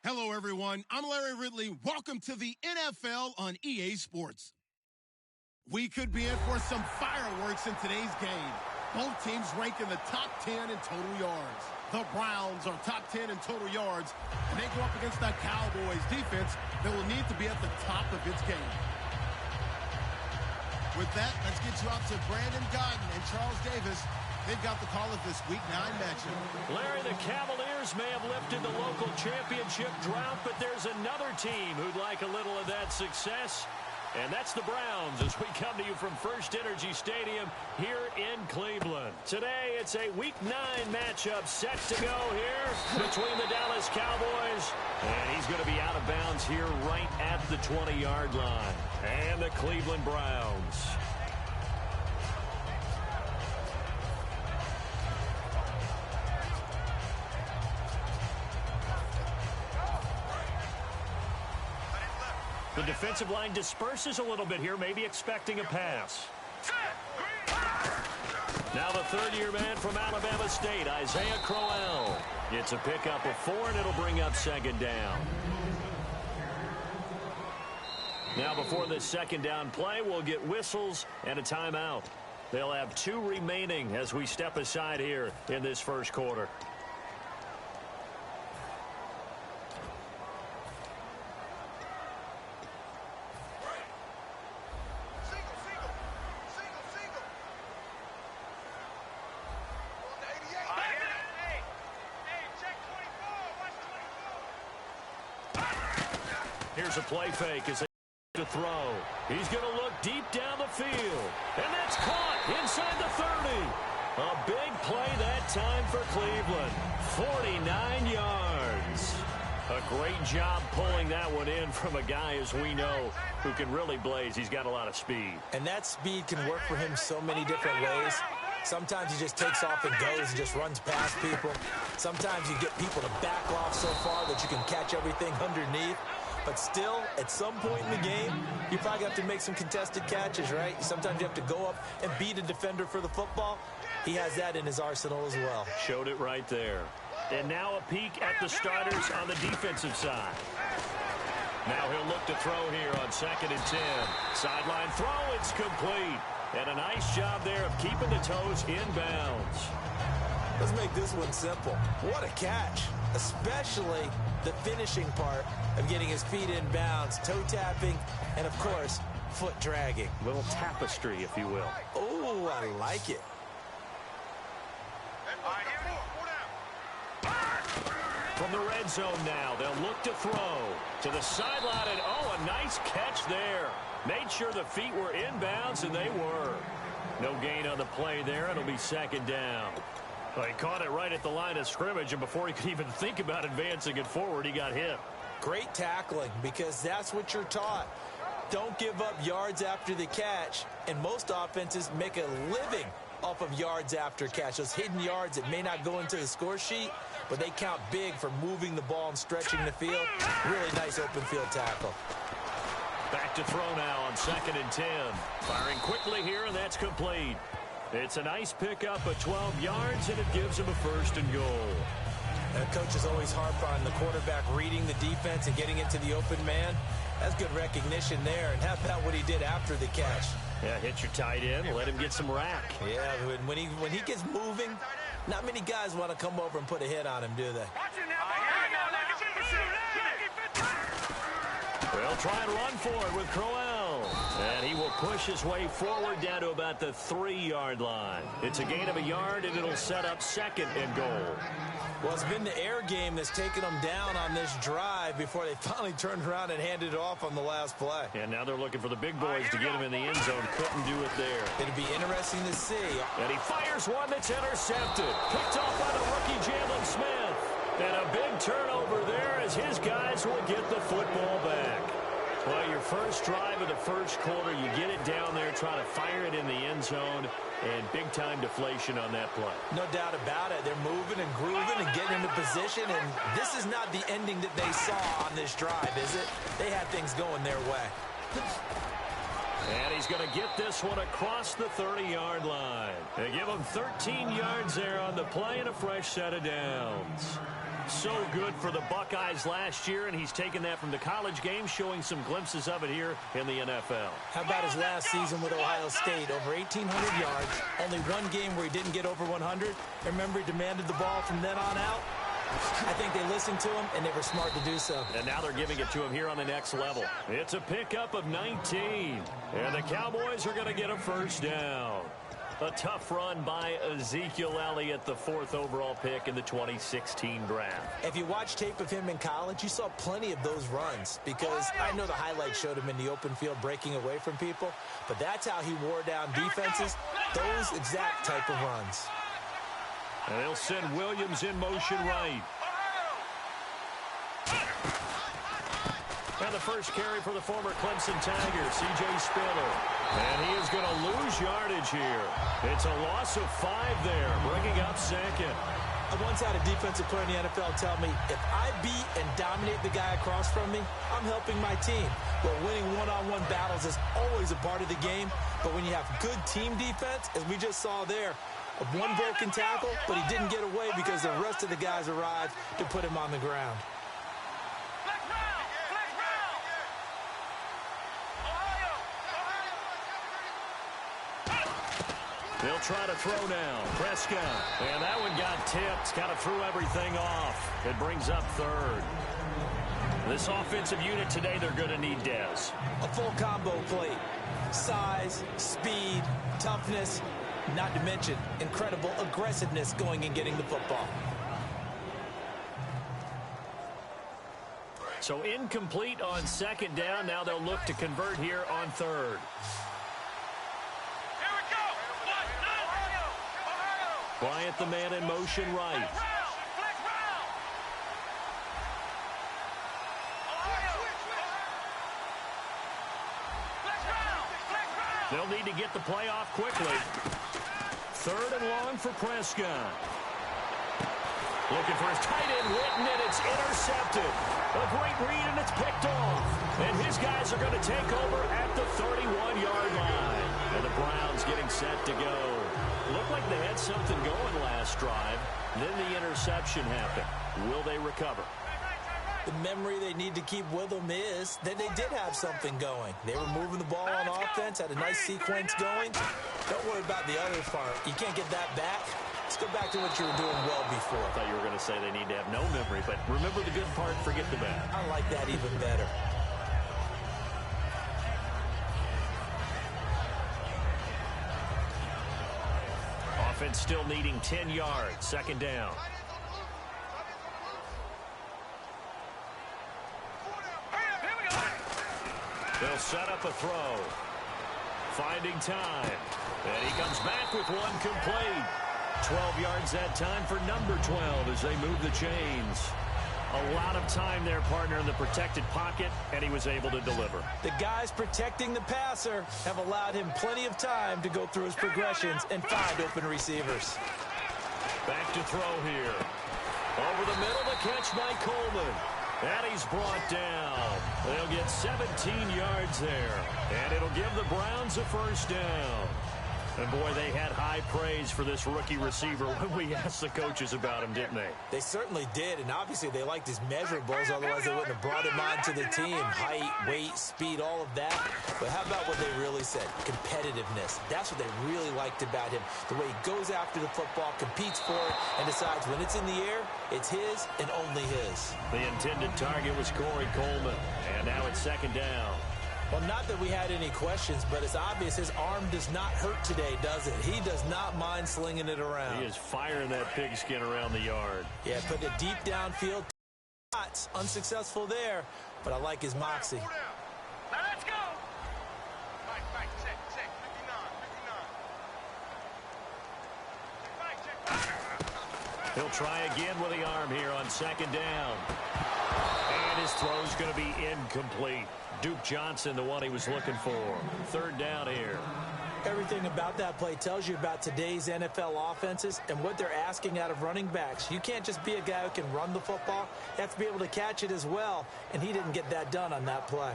Hello, everyone. I'm Larry Ridley. Welcome to the NFL on EA Sports. We could be in for some fireworks in today's game. Both teams rank in the top 10 in total yards. The Browns are top 10 in total yards, and they go up against the Cowboys defense that will need to be at the top of its game. With that, let's get you out to Brandon Godden and Charles Davis. They've got the call of this Week 9 matchup. Larry, the Cavaliers may have lifted the local championship drought, but there's another team who'd like a little of that success, and that's the Browns as we come to you from First Energy Stadium here in Cleveland. Today, it's a Week 9 matchup set to go here between the Dallas Cowboys, and he's going to be out of bounds here right at the 20-yard line, and the Cleveland Browns. The defensive line disperses a little bit here, maybe expecting a pass. Now the third-year man from Alabama State, Isaiah Crowell. It's a pickup of 4, and it'll bring up second down. Now before this second down play, we'll get whistles and a timeout. They'll have 2 remaining as we step aside here in this first quarter. Here's a play fake as they to throw. He's going to look deep down the field. And that's caught inside the 30. A big play that time for Cleveland. 49 yards. A great job pulling that one in from a guy, as we know, who can really blaze. He's got a lot of speed. And that speed can work for him so many different ways. Sometimes he just takes off and goes and just runs past people. Sometimes you get people to back off so far that you can catch everything underneath. But still, at some point in the game, you probably have to make some contested catches, right? Sometimes you have to go up and beat a defender for the football. He has that in his arsenal as well. Showed it right there. And now a peek at the starters on the defensive side. Now he'll look to throw here on 2nd and 10. Sideline throw, it's complete. And a nice job there of keeping the toes in bounds. Let's make this one simple. What a catch, especially the finishing part of getting his feet in bounds, toe tapping, and of course, foot dragging. Little tapestry, if you will. Oh, I like it. From the red zone now, they'll look to throw to the sideline, and oh, a nice catch there. Made sure the feet were in bounds, and they were. No gain on the play there. It'll be 2nd down. Well, he caught it right at the line of scrimmage, and before he could even think about advancing it forward, he got hit. Great tackling, because that's what you're taught. Don't give up yards after the catch, and most offenses make a living off of yards after catch. Those hidden yards that may not go into the score sheet, but they count big for moving the ball and stretching the field. Really nice open field tackle. Back to throw now on 2nd and 10. Firing quickly here, and that's complete. It's a nice pickup of 12 yards, and it gives him a 1st and goal. And coaches always harp on the quarterback reading the defense and getting into the open man. That's good recognition there. And how about what he did after the catch? Yeah, hit your tight end, let him get some rack. Yeah, when he gets moving, not many guys want to come over and put a hit on him, do they? They'll try and run for it with Crowell. And he will push his way forward down to about the 3-yard line. It's a gain of a yard, and it'll set up 2nd and goal. Well, it's been the air game that's taken them down on this drive before they finally turned around and handed it off on the last play. And now they're looking for the big boys to get him in the end zone. Couldn't do it there. It'd be interesting to see. And he fires one that's intercepted. Picked off by the rookie Jalen Smith. And a big turnover there as his guys will get the football back. Well, your first drive of the first quarter, you get it down there, trying to fire it in the end zone, and big-time deflation on that play. No doubt about it. They're moving and grooving and getting into position, and this is not the ending that they saw on this drive, is it? They had things going their way. And he's going to get this one across the 30-yard line. They give him 13 yards there on the play and a fresh set of downs. So good for the Buckeyes last year, and he's taken that from the college game, showing some glimpses of it here in the NFL. How about his last season with Ohio State? Over 1,800 yards, only one game where he didn't get over 100. Remember, he demanded the ball from then on out. I think they listened to him, and they were smart to do so. And now they're giving it to him here on the next level. It's a pickup of 19, and the Cowboys are going to get a 1st down. A tough run by Ezekiel Elliott, the 4th overall pick in the 2016 draft. If you watch tape of him in college, you saw plenty of those runs, because I know the highlights showed him in the open field breaking away from people, but that's how he wore down defenses, those exact type of runs. And they'll send Williams in motion right. And the first carry for the former Clemson Tiger, C.J. Spiller. And he is going to lose yardage here. It's a loss of 5 there, bringing up 2nd. I once had a defensive player in the NFL tell me, if I beat and dominate the guy across from me, I'm helping my team. But winning one-on-one battles is always a part of the game. But when you have good team defense, as we just saw there, one broken tackle, but he didn't get away because the rest of the guys arrived to put him on the ground. They'll try to throw now. Prescott. And that one got tipped. Kind of threw everything off. It brings up 3rd. This offensive unit today, they're going to need Dez. A full combo plate. Size, speed, toughness, not to mention incredible aggressiveness going and getting the football. So incomplete on 2nd down. Now they'll look to convert here on 3rd. Bryant, the man in motion right. They'll need to get the play off quickly. 3rd and long for Prescott. Looking for his tight end, Witten, and it's intercepted. A great read, and it's picked off. And his guys are going to take over at the 31-yard line. And the Browns getting set to go. Looked like they had something going last drive. Then the interception happened. Will they recover? The memory they need to keep with them is that they did have something going. They were moving the ball on offense, had a nice sequence going. Don't worry about the other part. You can't get that back. Let's go back to what you were doing well before. I thought you were going to say they need to have no memory, but remember the good part, forget the bad. I like that even better. Offense still needing 10 yards. Second down. They'll set up a throw. Finding time. And he comes back with one complete. 12 yards that time for number 12 as they move the chains. A lot of time there, partner, in the protected pocket, and he was able to deliver. The guys protecting the passer have allowed him plenty of time to go through his progressions and find open receivers. Back to throw here. Over the middle, the catch by Coleman. And he's brought down. They'll get 17 yards there. And it'll give the Browns a first down. And, boy, they had high praise for this rookie receiver when we asked the coaches about him, didn't they? They certainly did, and obviously they liked his measurables, otherwise they wouldn't have brought him onto the team. Height, weight, speed, all of that. But how about what they really said? Competitiveness. That's what they really liked about him. The way he goes after the football, competes for it, and decides when it's in the air, it's his and only his. The intended target was Corey Coleman, and now it's second down. Well, not that we had any questions, but it's obvious his arm does not hurt today, does it? He does not mind slinging it around. He is firing that pigskin around the yard. Yeah, putting it deep downfield. Unsuccessful there, but I like his moxie. Now let's go. He'll try again with the arm here on second down. And his throw's going to be incomplete. Duke Johnson, the one he was looking for. Third down here. Everything about that play tells you about today's NFL offenses and what they're asking out of running backs. You can't just be a guy who can run the football. You have to be able to catch it as well, and he didn't get that done on that play.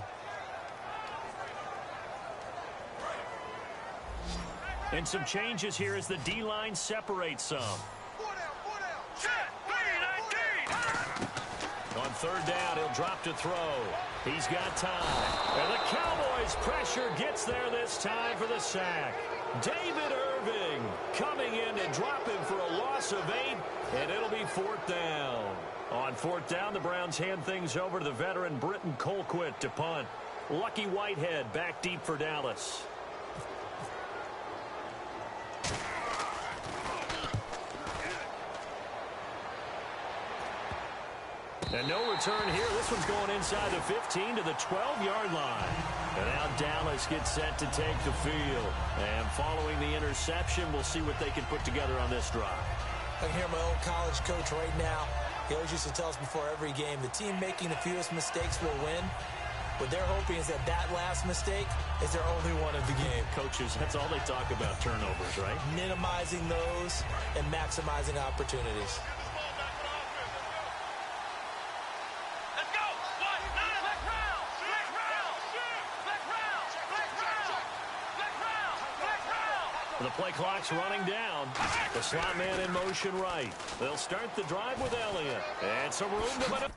And some changes here as the D-line separates some. On third down, he'll drop to throw. He's got time. And the Cowboys' pressure gets there this time for the sack. David Irving coming in to drop him for a loss of 8, and it'll be fourth down. On fourth down, the Browns hand things over to the veteran Britton Colquitt to punt. Lucky Whitehead back deep for Dallas. And no return here. This one's going inside the 15 to the 12-yard line. And now Dallas gets set to take the field. And following the interception, we'll see what they can put together on this drive. I can hear my old college coach right now. He always used to tell us before every game, the team making the fewest mistakes will win. What they're hoping is that that last mistake is their only one of the game. Coaches, that's all they talk about, turnovers, right? Minimizing those and maximizing opportunities. The play clock's running down. The slot man in motion right. They'll start the drive with Elliott. And some room to maneuver.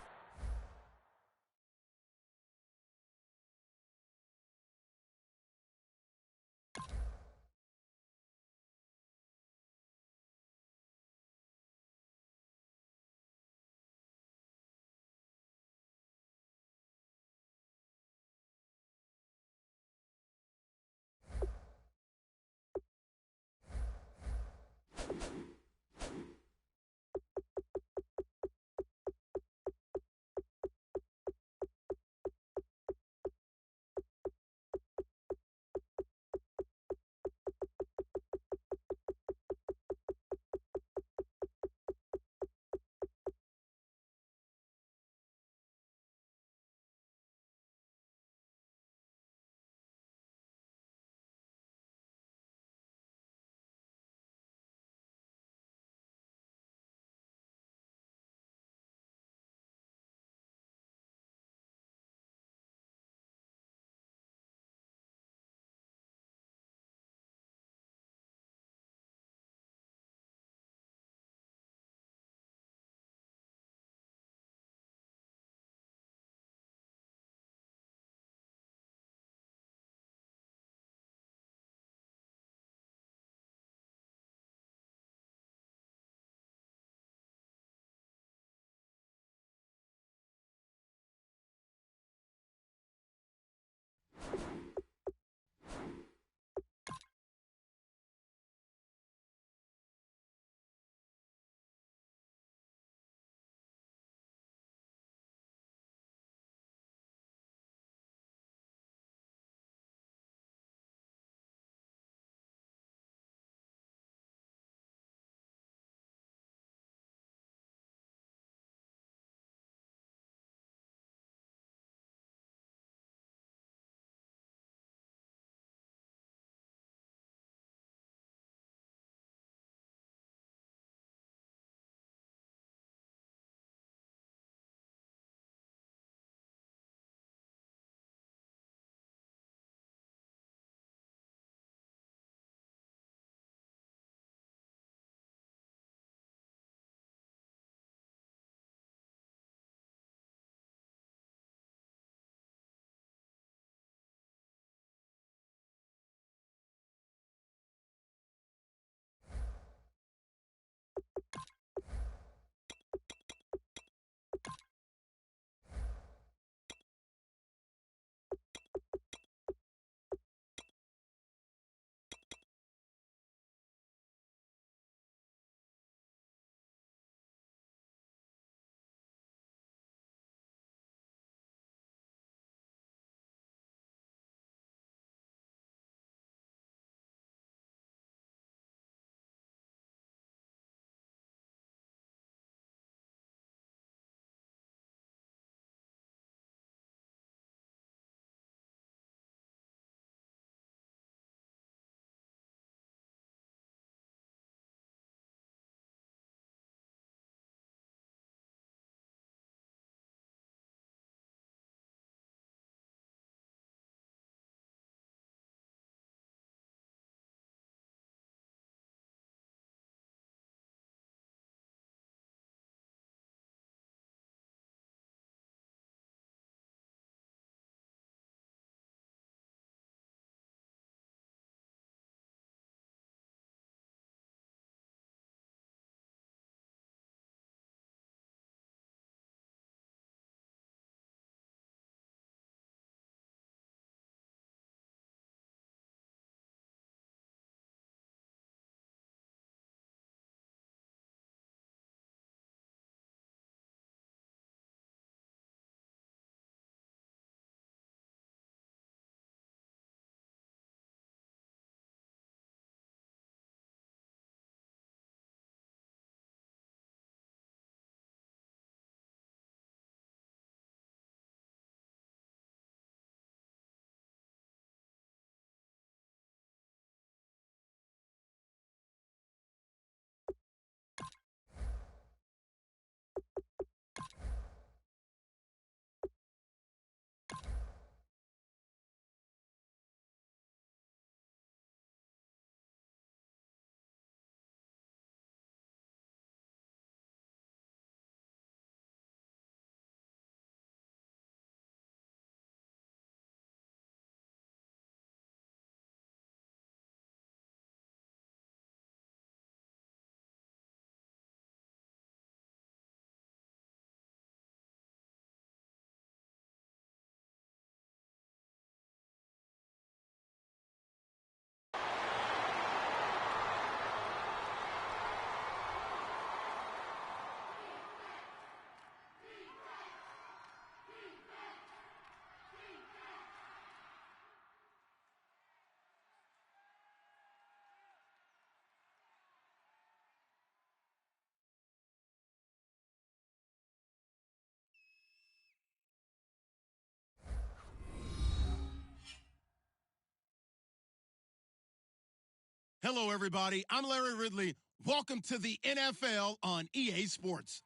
Hello, everybody. I'm Larry Ridley. Welcome to the NFL on EA Sports.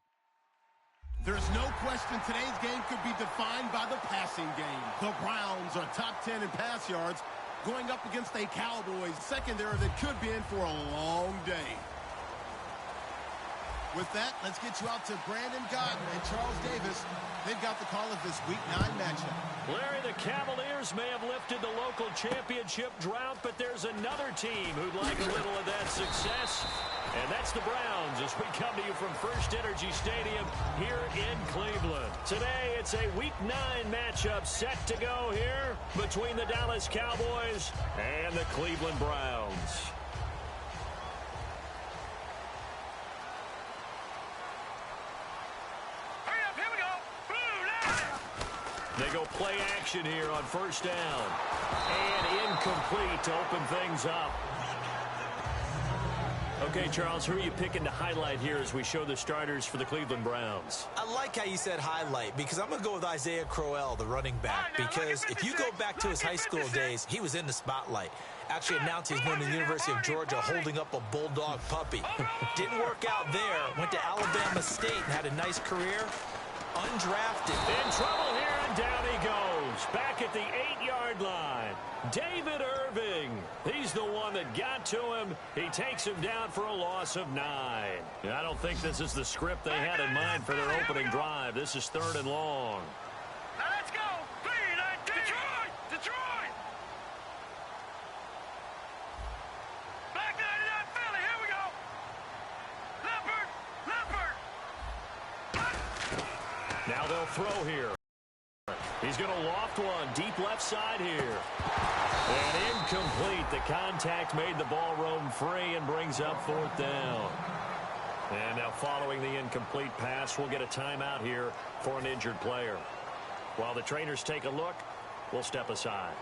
There's no question today's game could be defined by the passing game. The Browns are top 10 in pass yards, going up against a Cowboys secondary that could be in for a long day. With that, let's get you out to Brandon Gotton and Charles Davis. They've got the call of this Week 9 matchup. Larry, the Cavaliers may have lifted the local championship drought, but there's another team who'd like a little of that success, and that's the Browns as we come to you from First Energy Stadium here in Cleveland. Today, it's a Week 9 matchup set to go here between the Dallas Cowboys and the Cleveland Browns. They go play action here on first down. And incomplete to open things up. Okay, Charles, who are you picking to highlight here as we show the starters for the Cleveland Browns? I like how you said highlight because I'm going to go with Isaiah Crowell, the running back, because if you go back to his high school days, he was in the spotlight. Actually announced he's going to the University of Georgia holding up a bulldog puppy. Didn't work out there. Went to Alabama State and had a nice career. Undrafted. In trouble here, and down he goes. Back at the 8-yard line. David Irving. He's the one that got to him. He takes him down for a loss of 9. I don't think this is the script they had in mind for their opening drive. This is 3rd and long. Now let's go. Detroit! Detroit! Black 99 Philly, here we go. Leopard! Now they'll throw here. He's going to loft one deep left side here. And incomplete. The contact made the ball roam free and brings up 4th down. And now following the incomplete pass, we'll get a timeout here for an injured player. While the trainers take a look, we'll step aside.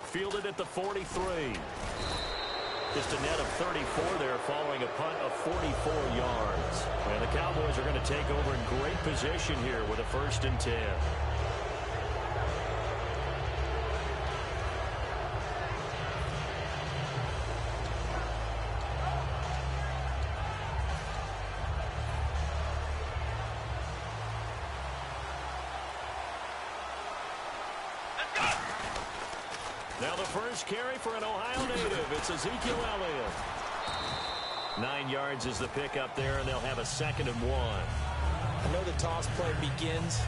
Fielded at the 43. Just a net of 34 there following a punt of 44 yards. And the Cowboys are going to take over in great position here with a 1st and 10. Now the first carry for an Ohio native. It's Ezekiel Elliott. 9 yards is the pickup there, and they'll have a 2nd and 1. I know the toss play begins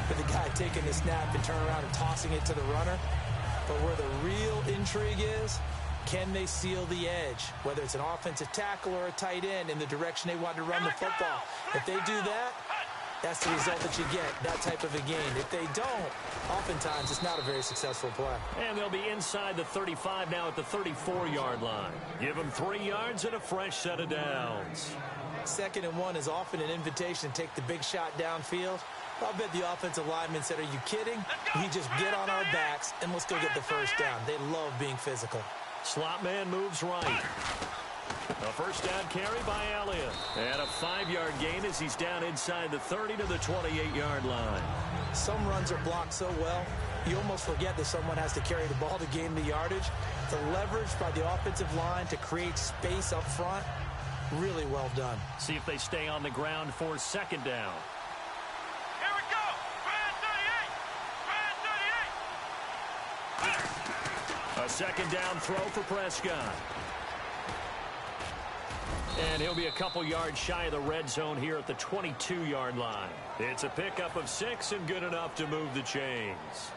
with the guy taking the snap and turning around and tossing it to the runner. But where the real intrigue is, can they seal the edge? Whether it's an offensive tackle or a tight end in the direction they want to run the football. If they do that, that's the result that you get, that type of a gain. If they don't, oftentimes it's not a very successful play. And they'll be inside the 35 now at the 34-yard line. Give them 3 yards and a fresh set of downs. 2nd and 1 is often an invitation to take the big shot downfield. I'll bet the offensive linemen said, are you kidding? We just get on our backs and let's go get the 1st down. They love being physical. Slot man moves right. A 1st down carry by Elliott. And a 5-yard gain as he's down inside the 30 to the 28-yard line. Some runs are blocked so well, you almost forget that someone has to carry the ball to gain the yardage. The leverage by the offensive line to create space up front, really well done. See if they stay on the ground for 2nd down. Here we go. Brand 38. A 2nd down throw for Prescott. And he'll be a couple yards shy of the red zone here at the 22-yard line. It's a pickup of 6 and good enough to move the chains.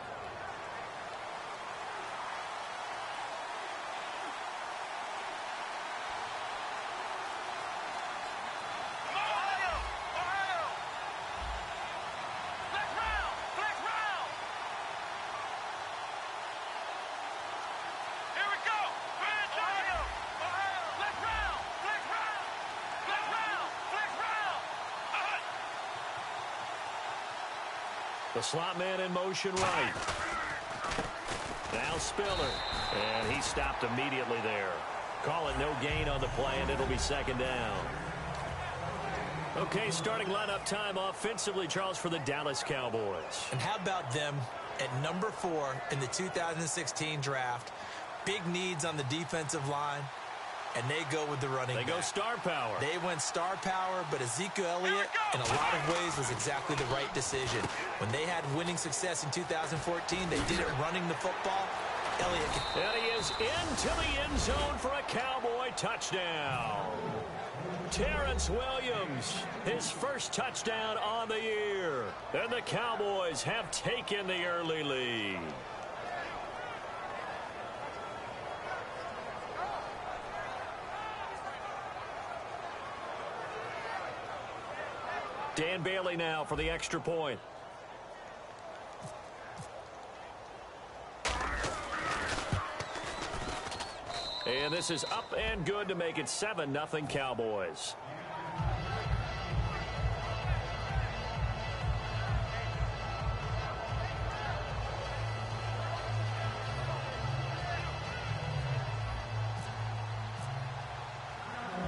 The slot man in motion right. Now Spiller. And he stopped immediately there. Call it no gain on the play, and it'll be 2nd down. Okay, starting lineup time offensively, Charles, for the Dallas Cowboys. And how about them at number 4 in the 2016 draft? Big needs on the defensive line, and they go with the running back. They go star power. They went star power, but Ezekiel Elliott, in a lot of ways, was exactly the right decision. When they had winning success in 2014, they did it running the football. Elliott. And he is into the end zone for a Cowboy touchdown. Terrence Williams, his first touchdown on the year. And the Cowboys have taken the early lead. Dan Bailey now for the extra point. And this is up and good to make it 7-0 Cowboys.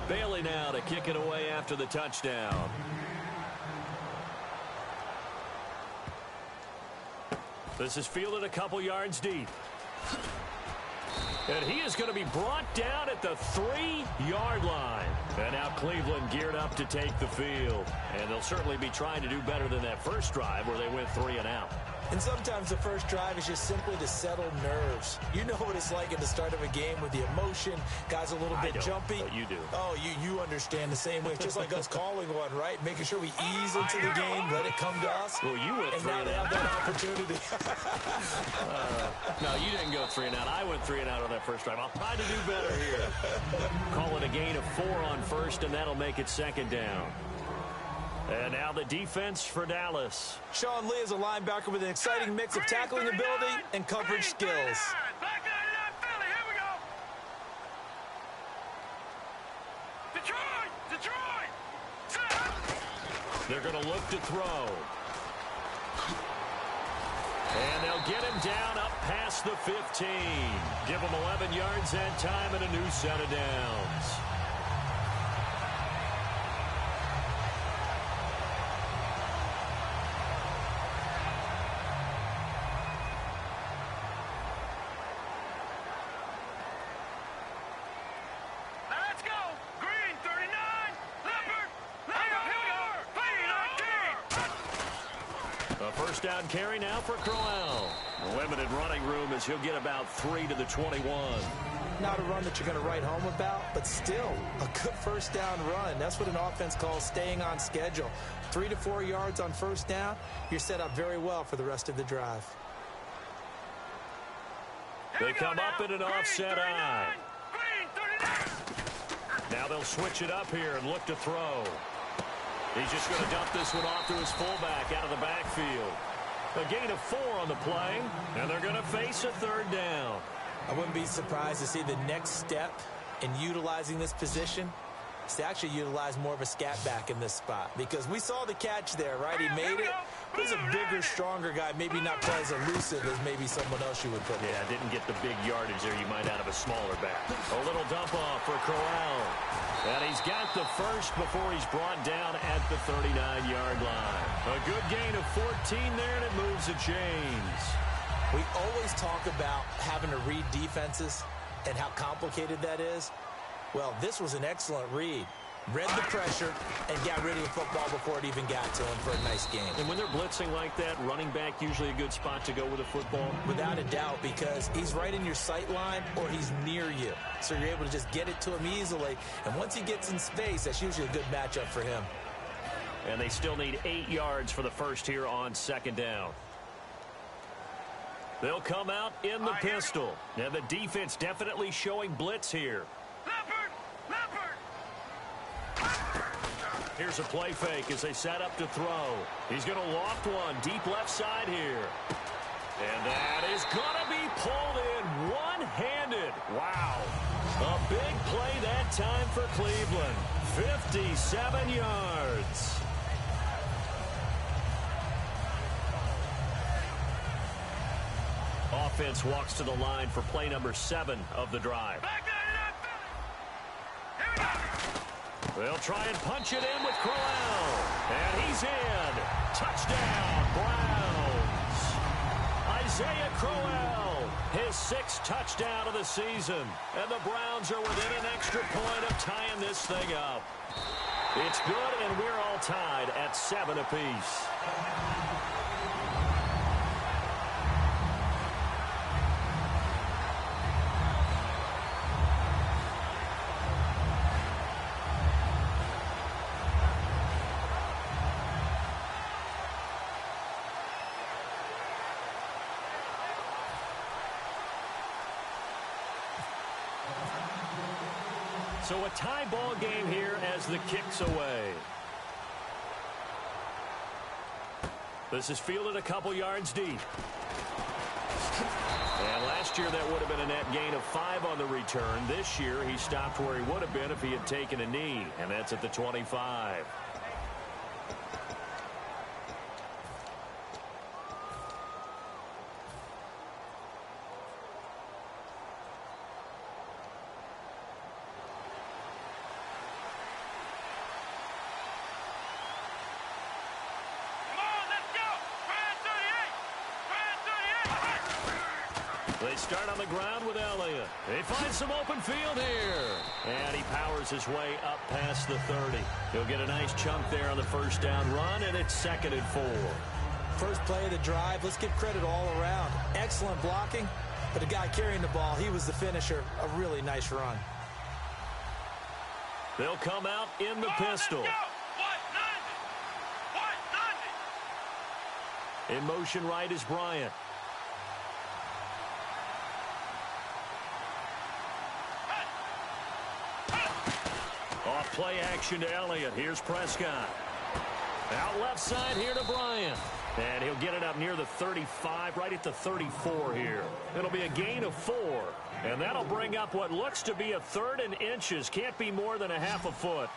Bailey now to kick it away after the touchdown. This is fielded a couple yards deep. And he is going to be brought down at the 3-yard line. And now Cleveland geared up to take the field. And they'll certainly be trying to do better than that first drive where they went 3 and out. And sometimes the first drive is just simply to settle nerves. You know what it's like at the start of a game with the emotion. Guys a little bit jumpy. But you do. Oh, you understand the same way. It's just like us calling one, right? Making sure we ease into the game, let it come to us. Well, you went 3 and now they have that opportunity. No, you didn't go 3 and out. I went 3 and out on that first drive. I'll try to do better here. Call it a gain of 4 on first, and that'll make it 2nd down. And now the defense for Dallas. Sean Lee is a linebacker with an exciting mix of tackling ability and coverage skills. Back 99 Philly, here we go. Detroit. Set. They're going to look to throw. And they'll get him down up past the 15. Give him 11 yards that time and a new set of downs. Let's go. Green 39. Leopard. Here we go. A first down carry now for Crowell. Limited running room as he'll get about 3 to the 21. Not a run that you're going to write home about, but still a good first down run. That's what an offense calls staying on schedule. 3 to 4 yards on first down, you're set up very well for the rest of the drive. They come up in an offset eye. Green 39. Now they'll switch it up here and look to throw. He's just going to dump this one off to his fullback out of the backfield. A gain of 4 on the play, and they're going to face a 3rd down. I wouldn't be surprised to see the next step in utilizing this position is to actually utilize more of a scat back in this spot, because we saw the catch there, right? He made it. He's a bigger, stronger guy, maybe not quite as elusive as maybe someone else you would put there. Yeah, didn't get the big yardage there you might out of a smaller back. A little dump off for Crowell. And he's got the first before he's brought down at the 39-yard line. A good gain of 14 there, and it moves the chains. We always talk about having to read defenses and how complicated that is. Well, this was an excellent read. Read the pressure and got rid of the football before it even got to him for a nice game. And when they're blitzing like that, running back usually a good spot to go with a football? Without a doubt, because he's right in your sight line or he's near you. So you're able to just get it to him easily. And once he gets in space, that's usually a good matchup for him. And they still need 8 yards for the first here on 2nd down. They'll come out in the pistol. And the defense definitely showing blitz here. Leopard. Here's a play fake as they set up to throw. He's going to loft one deep left side here. And that is going to be pulled in one-handed. Wow. A big play that time for Cleveland. 57 yards. Offense walks to the line for play number 7 of the drive. Back 99 Philly. Here we go. They'll try and punch it in with Crowell. And he's in. Touchdown, Browns. Isaiah Crowell, his 6th touchdown of the season. And the Browns are within an extra point of tying this thing up. It's good, and we're all tied at 7 apiece. So a tie ball game here as the kick's away. This is fielded a couple yards deep. And last year that would have been a net gain of 5 on the return. This year he stopped where he would have been if he had taken a knee. And that's at the 25. They start on the ground with Elliott. They find some open field here. And he powers his way up past the 30. He'll get a nice chunk there on the first down run, and it's 2nd and 4. First play of the drive, let's give credit all around. Excellent blocking, but the guy carrying the ball, he was the finisher. A really nice run. They'll come out in the pistol. In motion right is Bryant. Off play action to Elliott. Here's Prescott. Out left side here to Bryant. And he'll get it up near the 35, right at the 34 here. It'll be a gain of 4. And that'll bring up what looks to be a 3rd and inches. Can't be more than a half a foot.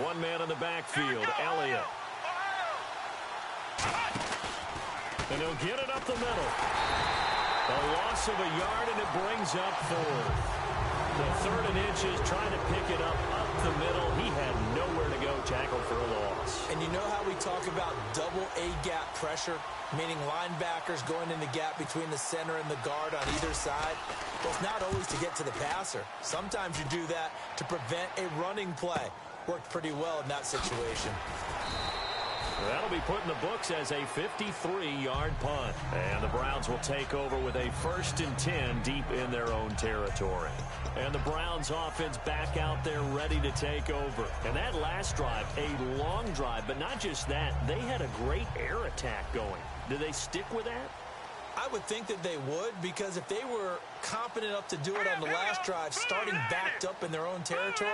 One man in the backfield, Elliott. And he'll get it up the middle. A loss of a yard, and it brings up 4th. The 3rd and inches, trying to pick it up the middle. He had nowhere to go, tackled for a loss. And you know how we talk about double A-gap pressure, meaning linebackers going in the gap between the center and the guard on either side? Well, it's not always to get to the passer. Sometimes you do that to prevent a running play. Worked pretty well in that situation. That'll be put in the books as a 53-yard punt. And the Browns will take over with a 1st and 10 deep in their own territory. And the Browns offense back out there ready to take over. And that last drive, a long drive, but not just that. They had a great air attack going. Do they stick with that? I would think that they would, because if they were competent enough to do it on the last drive, starting backed up in their own territory,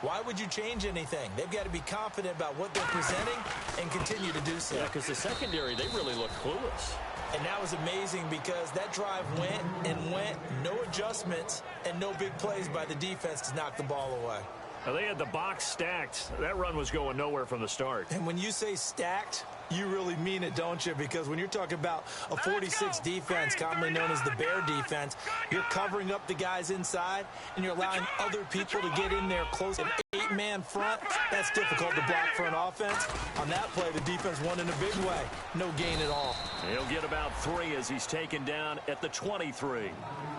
why would you change anything? They've got to be confident about what they're presenting and continue to do so. Yeah, because the secondary, they really look clueless. And that was amazing because that drive went and went, no adjustments, and no big plays by the defense to knock the ball away. Now, they had the box stacked. That run was going nowhere from the start. And when you say stacked, you really mean it, don't you? Because when you're talking about a 46 defense, commonly known as the Bear defense, you're covering up the guys inside, and you're allowing other people to get in there close. An 8-man front, that's difficult to block for an offense. On that play, the defense won in a big way. No gain at all. He'll get about 3 as he's taken down at the 23.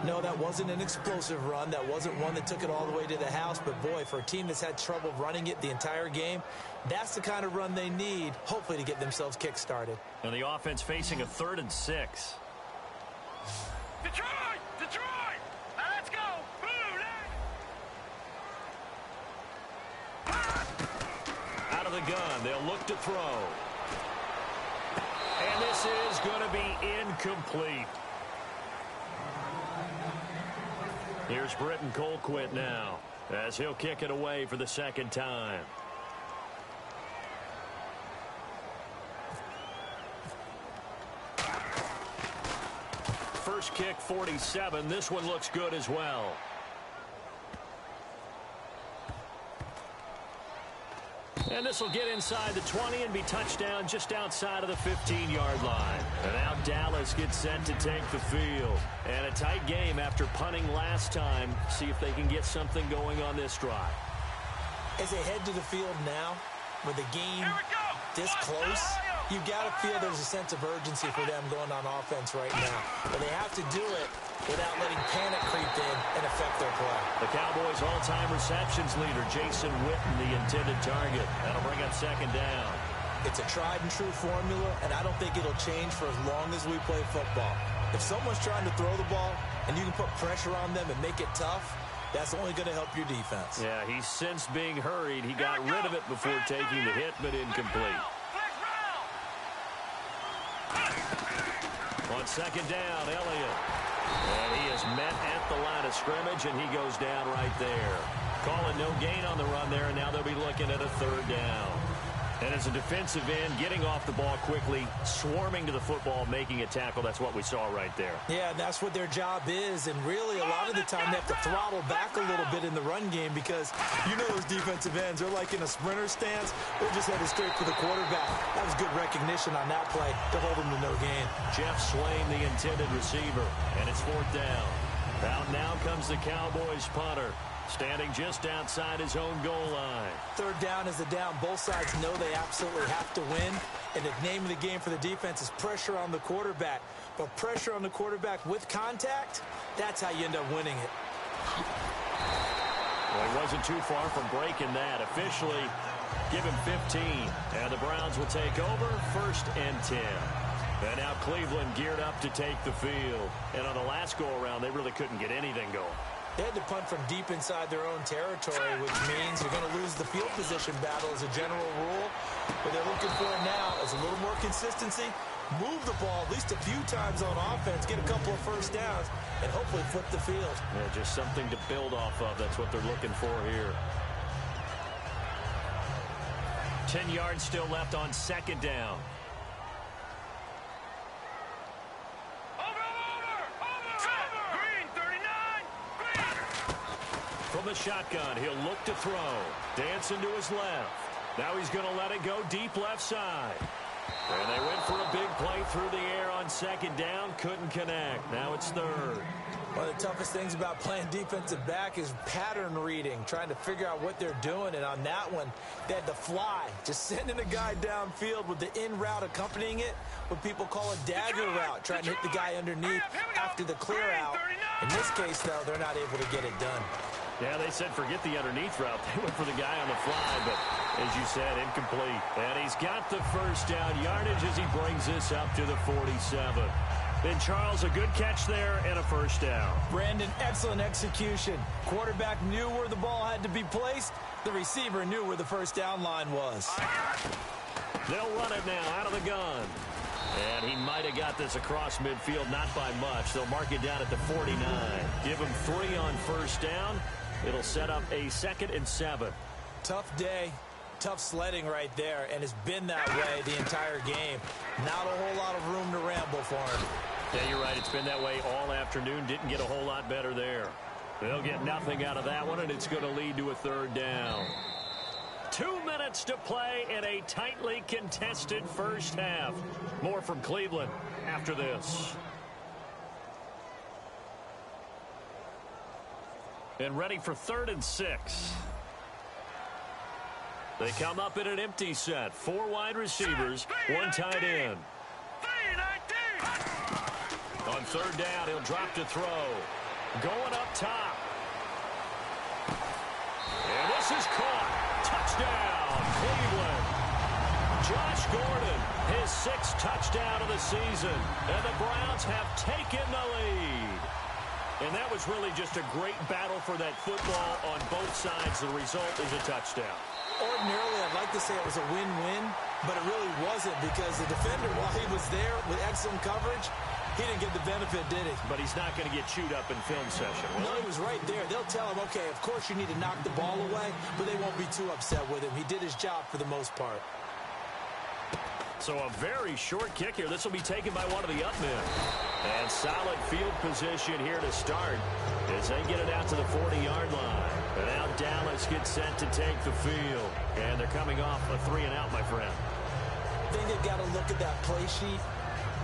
No, that wasn't an explosive run. That wasn't one that took it all the way to the house. But, boy, for a team that's had trouble running it the entire game, that's the kind of run they need, hopefully, to get themselves kick-started. And the offense facing a 3rd and 6. Detroit! Detroit! Let's go! Out of the gun, they'll look to throw. And this is going to be incomplete. Here's Britton Colquitt now, as he'll kick it away for the 2nd time. First kick, 47. This one looks good as well. And this will get inside the 20 and be touchdown just outside of the 15-yard line. And now Dallas gets set to take the field. And a tight game after punting last time. See if they can get something going on this drive. As they head to the field now, with the game this close, you've got to feel there's a sense of urgency for them going on offense right now. But they have to do it without letting panic creep in and affect their play. The Cowboys' all-time receptions leader, Jason Witten, the intended target. That'll bring up second down. It's a tried-and-true formula, and I don't think it'll change for as long as we play football. If someone's trying to throw the ball and you can put pressure on them and make it tough, that's only going to help your defense. Yeah, he's since being hurried. He got rid of it before taking the hit, but incomplete. On second down, Elliott. And he is met at the line of scrimmage, and he goes down right there. Calling no gain on the run there, and now they'll be looking at a third down. And as a defensive end, getting off the ball quickly, swarming to the football, making a tackle, that's what we saw right there. Yeah, that's what their job is, and really a lot of the time they have to throttle back a little bit in the run game because you know those defensive ends, they're like in a sprinter stance. They're just headed straight for the quarterback. That was good recognition on that play to hold him to no gain. Jeff Swain, the intended receiver, and it's fourth down. Out now comes the Cowboys punter, standing just outside his own goal line. Third down is the down. Both sides know they absolutely have to win. And the name of the game for the defense is pressure on the quarterback. But pressure on the quarterback with contact, that's how you end up winning it. Well, he wasn't too far from breaking that. Officially, give him 15. And the Browns will take over, 1st and 10. And now Cleveland geared up to take the field. And on the last go-around, they really couldn't get anything going. They had to punt from deep inside their own territory, which means you're going to lose the field position battle as a general rule. What they're looking for now is a little more consistency, move the ball at least a few times on offense, get a couple of first downs, and hopefully flip the field. Yeah, just something to build off of. That's what they're looking for here. 10 yards still left on second down. From the shotgun, he'll look to throw. Dancing to his left. Now he's going to let it go deep left side. And they went for a big play through the air on second down. Couldn't connect. Now it's third. One of the toughest things about playing defensive back is pattern reading, trying to figure out what they're doing. And on that one, they had to fly, just sending a guy downfield with the in route accompanying it, what people call a dagger route, trying to hit the guy underneath after the clear out. In this case, though, they're not able to get it done. Yeah, they said forget the underneath route. They went for the guy on the fly, but as you said, incomplete. And he's got the first down yardage as he brings this up to the 47. Then Charles, a good catch there and a first down. Brandon, excellent execution. Quarterback knew where the ball had to be placed. The receiver knew where the first down line was. They'll run it now out of the gun. And he might have got this across midfield, not by much. They'll mark it down at the 49. Give him 3 on first down. It'll set up a 2nd and 7. Tough day, tough sledding right there, and it's been that way the entire game. Not a whole lot of room to ramble for him. Yeah, you're right. It's been that way all afternoon. Didn't get a whole lot better there. They'll get nothing out of that one, and it's going to lead to a third down. 2 minutes to play in a tightly contested first half. More from Cleveland after this. And ready for 3rd and 6. They come up in an empty set. 4 wide receivers, 1 tight end. On third down, he'll drop to throw. Going up top. And this is caught. Touchdown, Cleveland. Josh Gordon, his 6th touchdown of the season. And the Browns have taken the lead. And that was really just a great battle for that football on both sides. The result is a touchdown. Ordinarily, I'd like to say it was a win-win, but it really wasn't because the defender, while he was there with excellent coverage, he didn't get the benefit, did he? But he's not going to get chewed up in film session. No, he was right there. They'll tell him, okay, of course you need to knock the ball away, but they won't be too upset with him. He did his job for the most part. So a very short kick here. This will be taken by one of the up men. And solid field position here to start as they get it out to the 40-yard line. And now Dallas gets set to take the field. And they're coming off a 3-and-out, my friend. I think they've got to look at that play sheet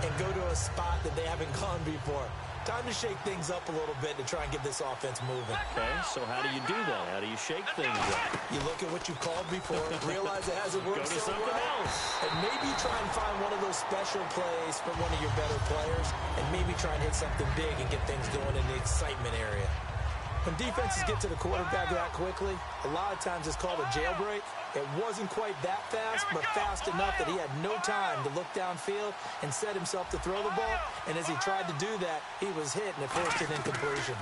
and go to a spot that they haven't gone before. Time to shake things up a little bit to try and get this offense moving. Okay, so how do you do that? How do you shake things up? You look at what you called before, realize it hasn't worked Go to so something well, else. and maybe try and find one of those special plays from one of your better players, and maybe try and hit something big and get things going in the excitement area. When defenses get to the quarterback that quickly, a lot of times it's called a jailbreak. It wasn't quite that fast, but fast enough that he had no time to look downfield and set himself to throw the ball. And as he tried to do that, he was hit and it forced an incompletion.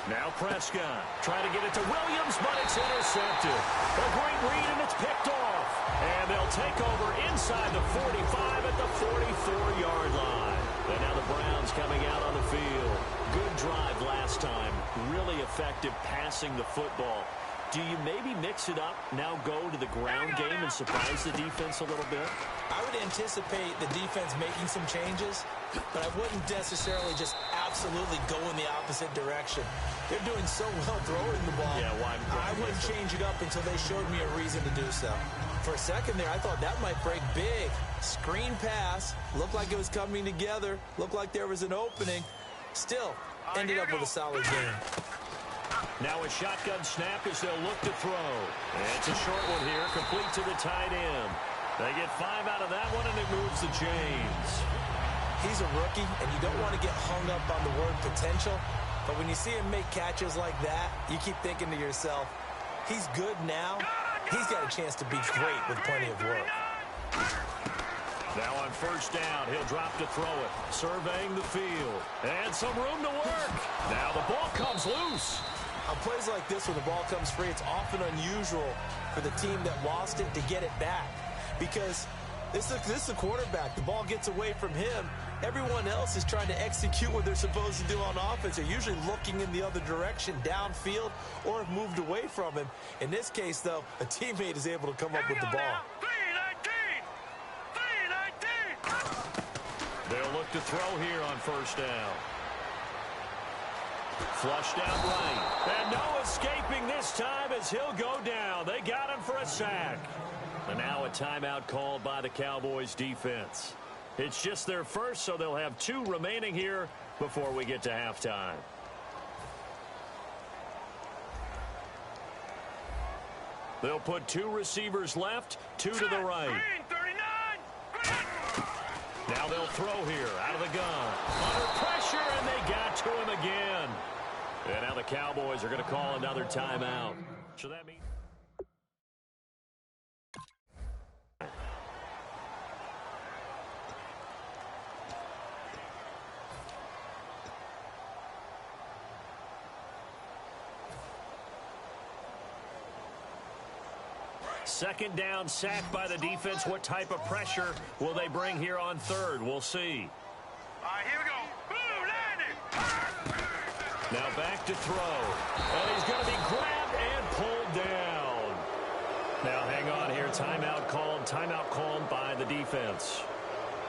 Now Prescott trying to get it to Williams, but it's intercepted. A great read, and it's picked off. And they'll take over inside the 45 at the 44-yard line. And now the Browns coming out on the field. Good drive last time. Really effective passing the football. Do you maybe mix it up, now go to the ground game and surprise the defense a little bit? I would anticipate the defense making some changes, but I wouldn't necessarily just absolutely go in the opposite direction. They're doing so well throwing the ball. Yeah, why? I wouldn't change it up until they showed me a reason to do so. For a second there, I thought that might break big. Screen pass, looked like it was coming together, looked like there was an opening. Still, ended up with a solid game. Now a shotgun snap as they'll look to throw. And it's a short one here, complete to the tight end. They get 5 out of that one, and it moves the chains. He's a rookie, and you don't want to get hung up on the word potential. But when you see him make catches like that, you keep thinking to yourself, he's good now. He's got a chance to be great with plenty of work. Now on first down, he'll drop to throw it. Surveying the field. And some room to work. Now the ball comes loose. On plays like this, when the ball comes free, it's often unusual for the team that lost it to get it back. Because this is the quarterback. The ball gets away from him. Everyone else is trying to execute what they're supposed to do on offense. They're usually looking in the other direction, downfield, or have moved away from him. In this case, though, a teammate is able to come up with the ball. They'll look to throw here on first down. Flushed out right. And no escaping this time as he'll go down. They got him for a sack. And now a timeout called by the Cowboys defense. It's just their first, so they'll have 2 remaining here before we get to halftime. They'll put 2 receivers left, 2 to the right. Now they'll throw here out of the gun. Under pressure, and they got to him again. And now the Cowboys are going to call another timeout. So that means... Second down, sacked by the defense. What type of pressure will they bring here on third? We'll see. All right, here we go. Boom, landed. Now back to throw. And he's going to be grabbed and pulled down. Now hang on here. Timeout called by the defense.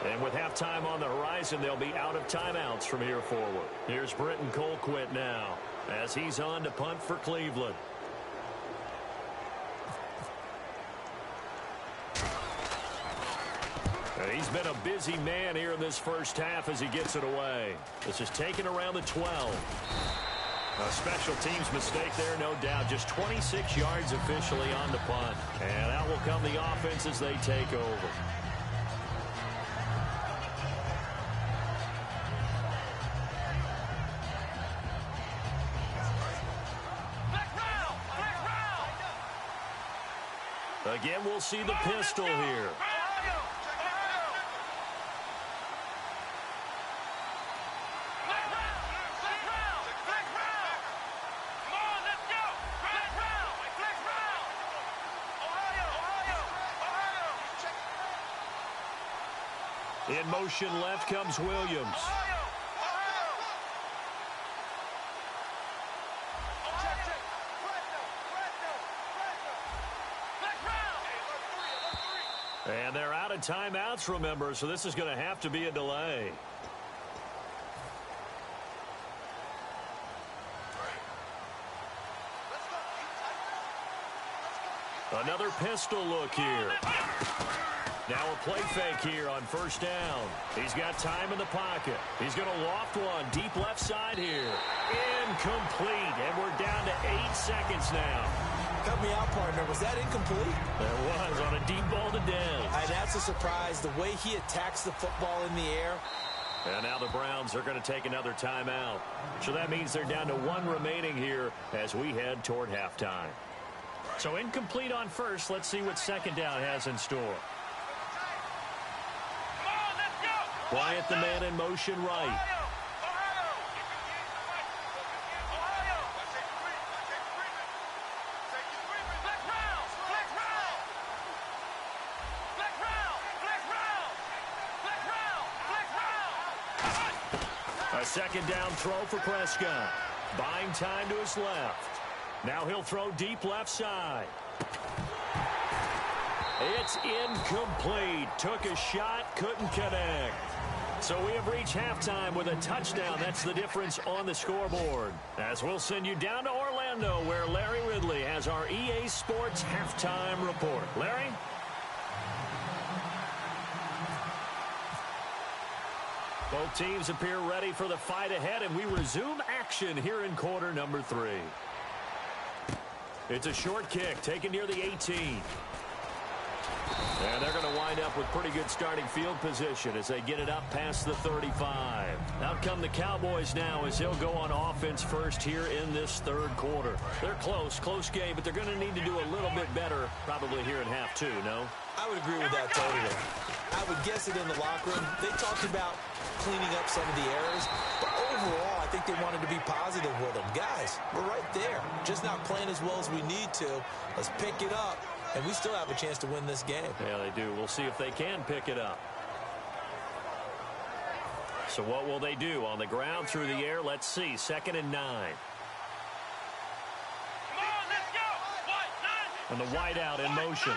And with halftime on the horizon, they'll be out of timeouts from here forward. Here's Britton Colquitt now as he's on to punt for Cleveland. He's been a busy man here in this first half as he gets it away. This is taken around the 12. A special teams mistake there, no doubt. Just 26 yards officially on the punt. And out will come the offense as they take over. Again, we'll see the pistol here. In motion left comes Williams. And they're out of timeouts, remember, so this is going to have to be a delay. Another pistol look here. Now a play fake here on first down. He's got time in the pocket. He's going to loft one deep left side here. Incomplete, and we're down to 8 seconds now. Help me out, partner. Was that incomplete? There was on a deep ball to Downs. And that's a surprise. The way he attacks the football in the air. And now the Browns are going to take another timeout. So that means they're down to 1 remaining here as we head toward halftime. So incomplete on first. Let's see what second down has in store. Bryant, the man in motion right. A second down throw for Prescott. Buying time to his left. Now he'll throw deep left side. It's incomplete. Took a shot, couldn't connect. So we have reached halftime with a touchdown. That's the difference on the scoreboard. As we'll send you down to Orlando, where Larry Ridley has our EA Sports halftime report. Larry? Both teams appear ready for the fight ahead, and we resume action here in quarter number 3. It's a short kick taken near the 18. And they're going to wind up with pretty good starting field position as they get it up past the 35. Out come the Cowboys now as they'll go on offense first here in this third quarter. They're close game, but they're going to need to do a little bit better probably here in half 2, no? I would agree with that totally. I would guess it in the locker room. They talked about cleaning up some of the errors, but overall, I think they wanted to be positive with them. Guys, we're right there. Just not playing as well as we need to. Let's pick it up, and we still have a chance to win this game. Yeah, they do. We'll see if they can pick it up. So what will they do? On the ground, through the air, let's see. 2nd and 9. Come on, let's go. And the wideout in motion.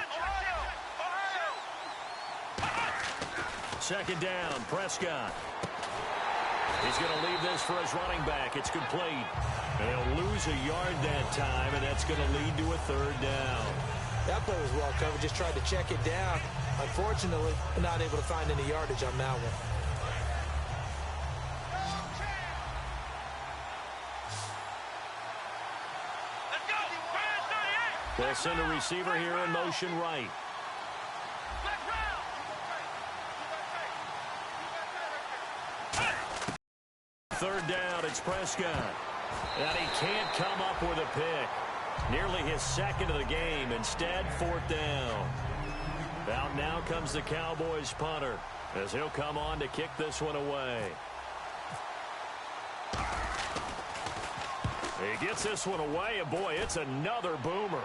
Second down, Prescott. He's going to leave this for his running back. It's complete. And he'll lose a yard that time, and that's going to lead to a 3rd down. That play was well covered. Just tried to check it down. Unfortunately, not able to find any yardage on that one. Let's go. They'll send a receiver here in motion right. Third down, it's Prescott. And he can't come up with a pick. Nearly his 2nd of the game. Instead, 4th down. Out now comes the Cowboys punter as he'll come on to kick this one away. He gets this one away, and boy, it's another boomer.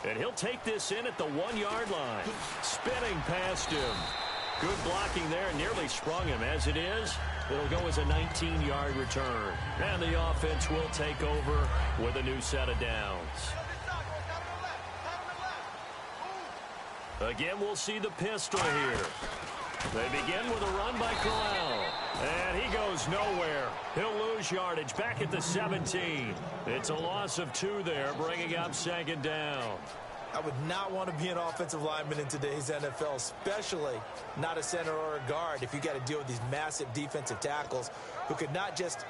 And he'll take this in at the 1-yard line. Spinning past him. Good blocking there, nearly sprung him. As it is, it'll go as a 19-yard return. And the offense will take over with a new set of downs. Again, we'll see the pistol here. They begin with a run by Corral. And he goes nowhere. He'll lose yardage back at the 17. It's a loss of 2 there, bringing up 2nd down. I would not want to be an offensive lineman in today's NFL, especially not a center or a guard if you got to deal with these massive defensive tackles who could not just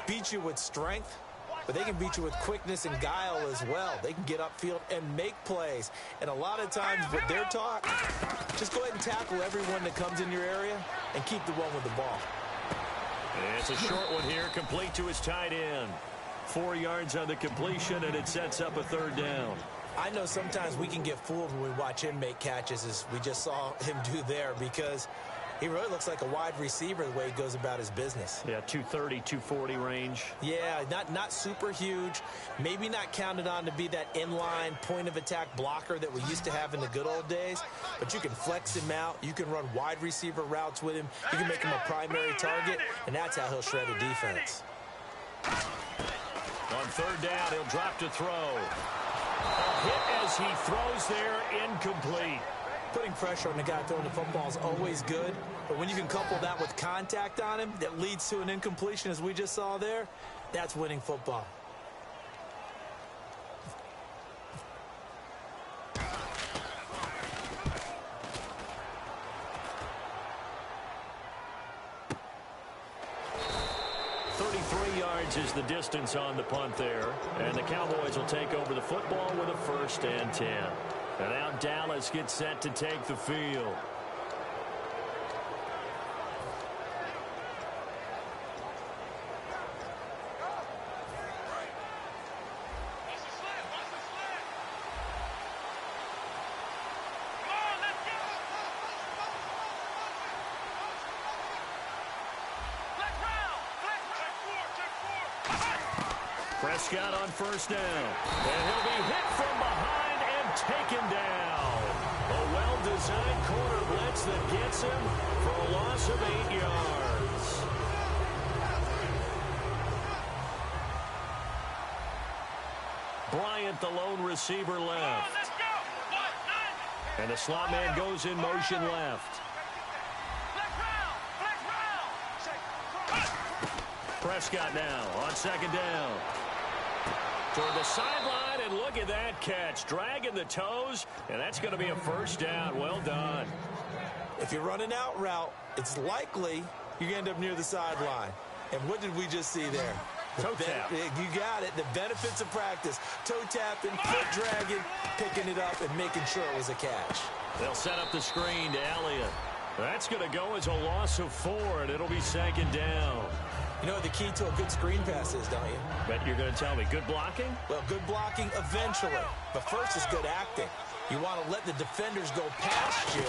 beat you with strength, but they can beat you with quickness and guile as well. They can get upfield and make plays. And a lot of times what they're taught, just go ahead and tackle everyone that comes in your area and keep the one with the ball. It's a short one here, complete to his tight end. 4 yards on the completion, and it sets up a 3rd down. I know sometimes we can get fooled when we watch him make catches, as we just saw him do there, because he really looks like a wide receiver the way he goes about his business. Yeah, 230, 240 range. Yeah, not super huge. Maybe not counted on to be that inline point-of-attack blocker that we used to have in the good old days, but you can flex him out. You can run wide receiver routes with him. You can make him a primary target, and that's how he'll shred a defense. On 3rd down, he'll drop to throw. A hit as he throws there, incomplete. Putting pressure on the guy throwing the football is always good, but when you can couple that with contact on him that leads to an incompletion, as we just saw there, that's winning football. yards is the distance on the punt there. And the Cowboys will take over the football with a 1st and 10. And now Dallas gets set to take the field. Prescott on 1st down. And he'll be hit from behind and taken down. A well-designed corner blitz that gets him for a loss of 8 yards. Bryant, the lone receiver, left. And the slot man goes in motion left. Prescott now on 2nd down. Toward the sideline, and look at that catch. Dragging the toes, and that's going to be a 1st down. Well done. If you're running out route, it's likely you're going to end up near the sideline. And what did we just see there? Toe tap. You got it. The benefits of practice. Toe tapping, foot dragging, picking it up, and making sure it was a catch. They'll set up the screen to Elliott. That's going to go as a loss of 4, and it'll be 2nd down. You know what the key to a good screen pass is, don't you? Bet you're going to tell me. Good blocking? Well, good blocking eventually. But first is good acting. You want to let the defenders go past you,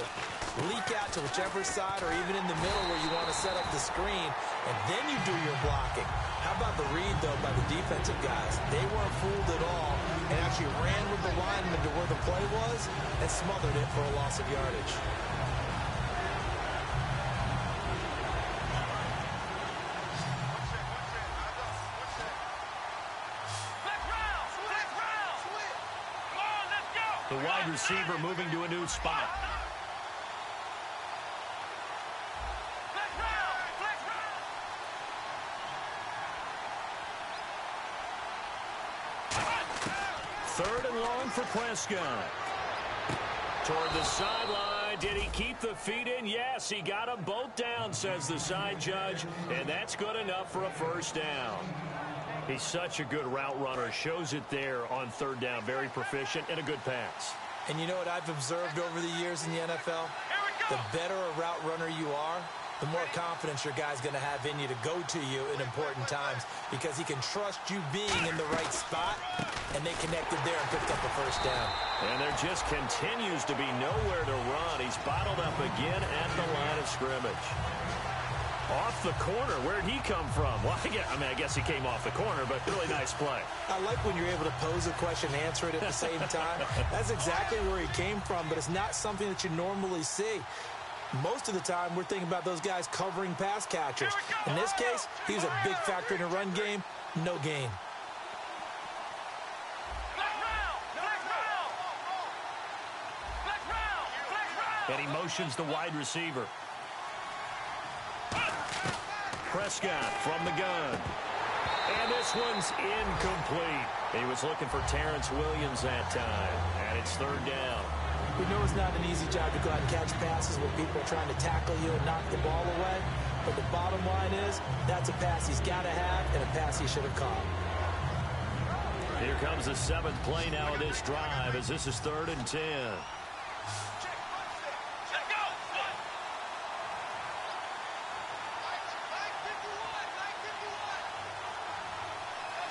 leak out to whichever side or even in the middle where you want to set up the screen, and then you do your blocking. How about the read, though, by the defensive guys? They weren't fooled at all and actually ran with the lineman to where the play was and smothered it for a loss of yardage. The wide receiver moving to a new spot. Third and long for Prescott. Toward the sideline. Did he keep the feet in? Yes, he got them both down, says the side judge. And that's good enough for a 1st down. He's such a good route runner. Shows it there on 3rd down. Very proficient and a good pass. And you know what I've observed over the years in the NFL? The better a route runner you are, the more confidence your guy's going to have in you to go to you in important times because he can trust you being in the right spot, and they connected there and picked up a 1st down. And there just continues to be nowhere to run. He's bottled up again at the line of scrimmage. Off the corner. Where'd he come from? Well, I guess he came off the corner, but really nice play. I like when you're able to pose a question and answer it at the same time. That's exactly where he came from, but it's not something that you normally see. Most of the time, we're thinking about those guys covering pass catchers. In this case, he was a big factor in the run game. No gain. And he motions the wide receiver. Prescott from the gun. And this one's incomplete. He was looking for Terrence Williams that time. And it's 3rd down. We know it's not an easy job to go out and catch passes when people are trying to tackle you and knock the ball away. But the bottom line is, that's a pass he's got to have and a pass he should have caught. Here comes the 7th play now of this drive as this is 3rd and 10.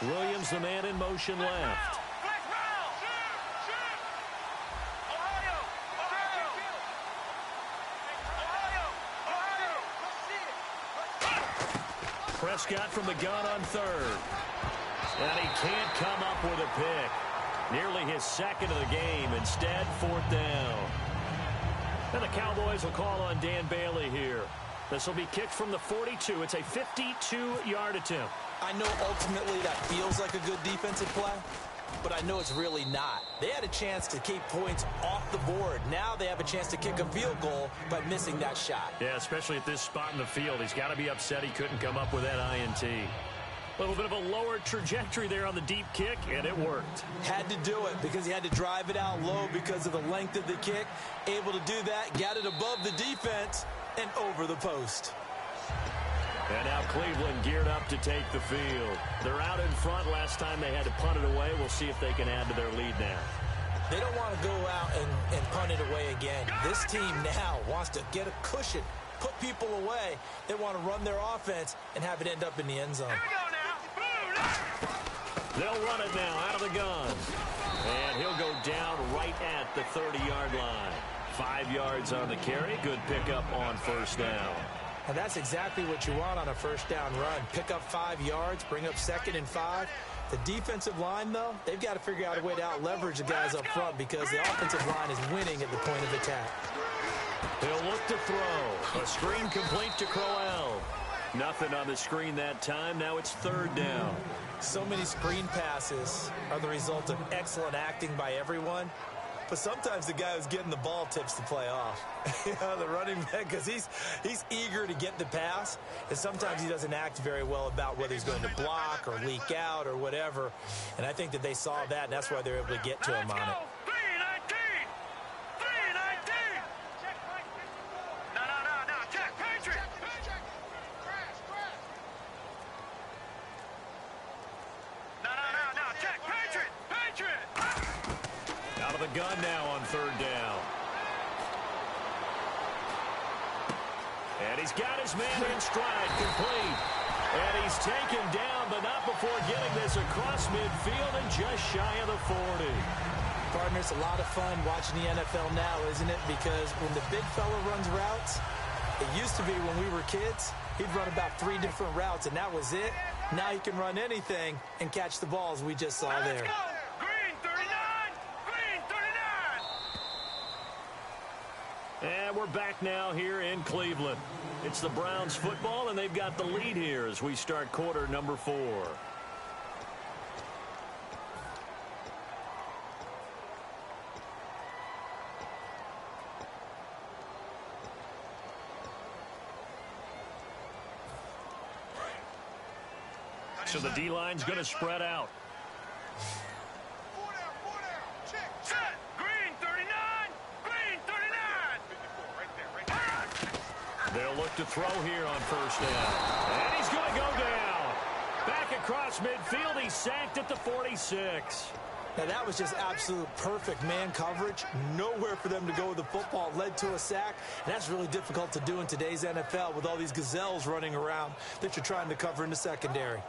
Williams, the man in motion left. Prescott from the gun on 3rd. And he can't come up with a pick. Nearly his 2nd of the game. Instead, 4th down. And the Cowboys will call on Dan Bailey here. This will be kicked from the 42. It's a 52-yard attempt. I know ultimately that feels like a good defensive play, but I know it's really not. They had a chance to keep points off the board. Now they have a chance to kick a field goal by missing that shot. Yeah, especially at this spot in the field. He's got to be upset he couldn't come up with that INT. A little bit of a lower trajectory there on the deep kick, and it worked. Had to do it because he had to drive it out low because of the length of the kick. Able to do that, got it above the defense and over the post. And now Cleveland geared up to take the field. They're out in front. Last time they had to punt it away. We'll see if they can add to their lead now. They don't want to go out and punt it away again. This team now wants to get a cushion, put people away. They want to run their offense and have it end up in the end zone. Here we go now. They'll run it now out of the gun. And he'll go down right at the 30-yard line. 5 yards on the carry. Good pickup on first down. And that's exactly what you want on a first down run. Pick up 5 yards, bring up 2nd and 5. The defensive line, though, they've got to figure out a way to out-leverage the guys up front because the offensive line is winning at the point of attack. He'll look to throw. A screen complete to Crowell. Nothing on the screen that time. Now it's 3rd down. So many screen passes are the result of excellent acting by everyone. But sometimes the guy who's getting the ball tips the play off. The running back, because he's eager to get the pass, and sometimes he doesn't act very well about whether he's going to block or leak out or whatever. And I think that they saw that, and that's why they're able to get to him on it. 319. 319. No. Check. Patriot. No. Check. Patriot. Out of the gun now on 3rd down. And he's got his man in stride, complete. And he's taken down, but not before getting this across midfield and just shy of the 40. Partner, it's a lot of fun watching the NFL now, isn't it? Because when the big fella runs routes, it used to be when we were kids, he'd run about 3 different routes, and that was it. Now he can run anything and catch the balls we just saw there. Let's go. Green 39. Green 39. And we're back now here in Cleveland. It's the Browns football, and they've got the lead here as we start quarter number 4. So the D-line's going to spread out. Set. Green 39. Green 39. They'll look to throw here on first down. And he's going to go down. Back across midfield. He's sacked at the 46. Now, that was just absolute perfect man coverage. Nowhere for them to go with the football. Led to a sack. And that's really difficult to do in today's NFL with all these gazelles running around that you're trying to cover in the secondary.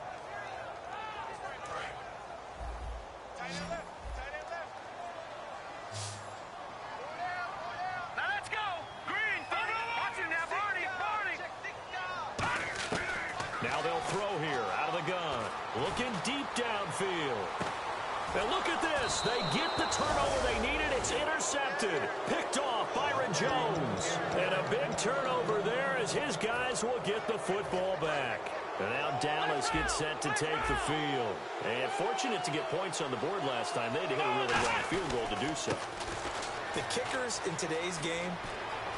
Now let's go. Green 30. Watch him now, Barney. Now they'll throw here out of the gun. Looking deep downfield. Now look at this. They get the turnover they needed. It's intercepted. Picked off Byron Jones. And a big turnover there as his guys will get the football back. And now Dallas gets set to take the field. And fortunate to get points on the board last time. They had to hit a really long field goal to do so. The kickers in today's game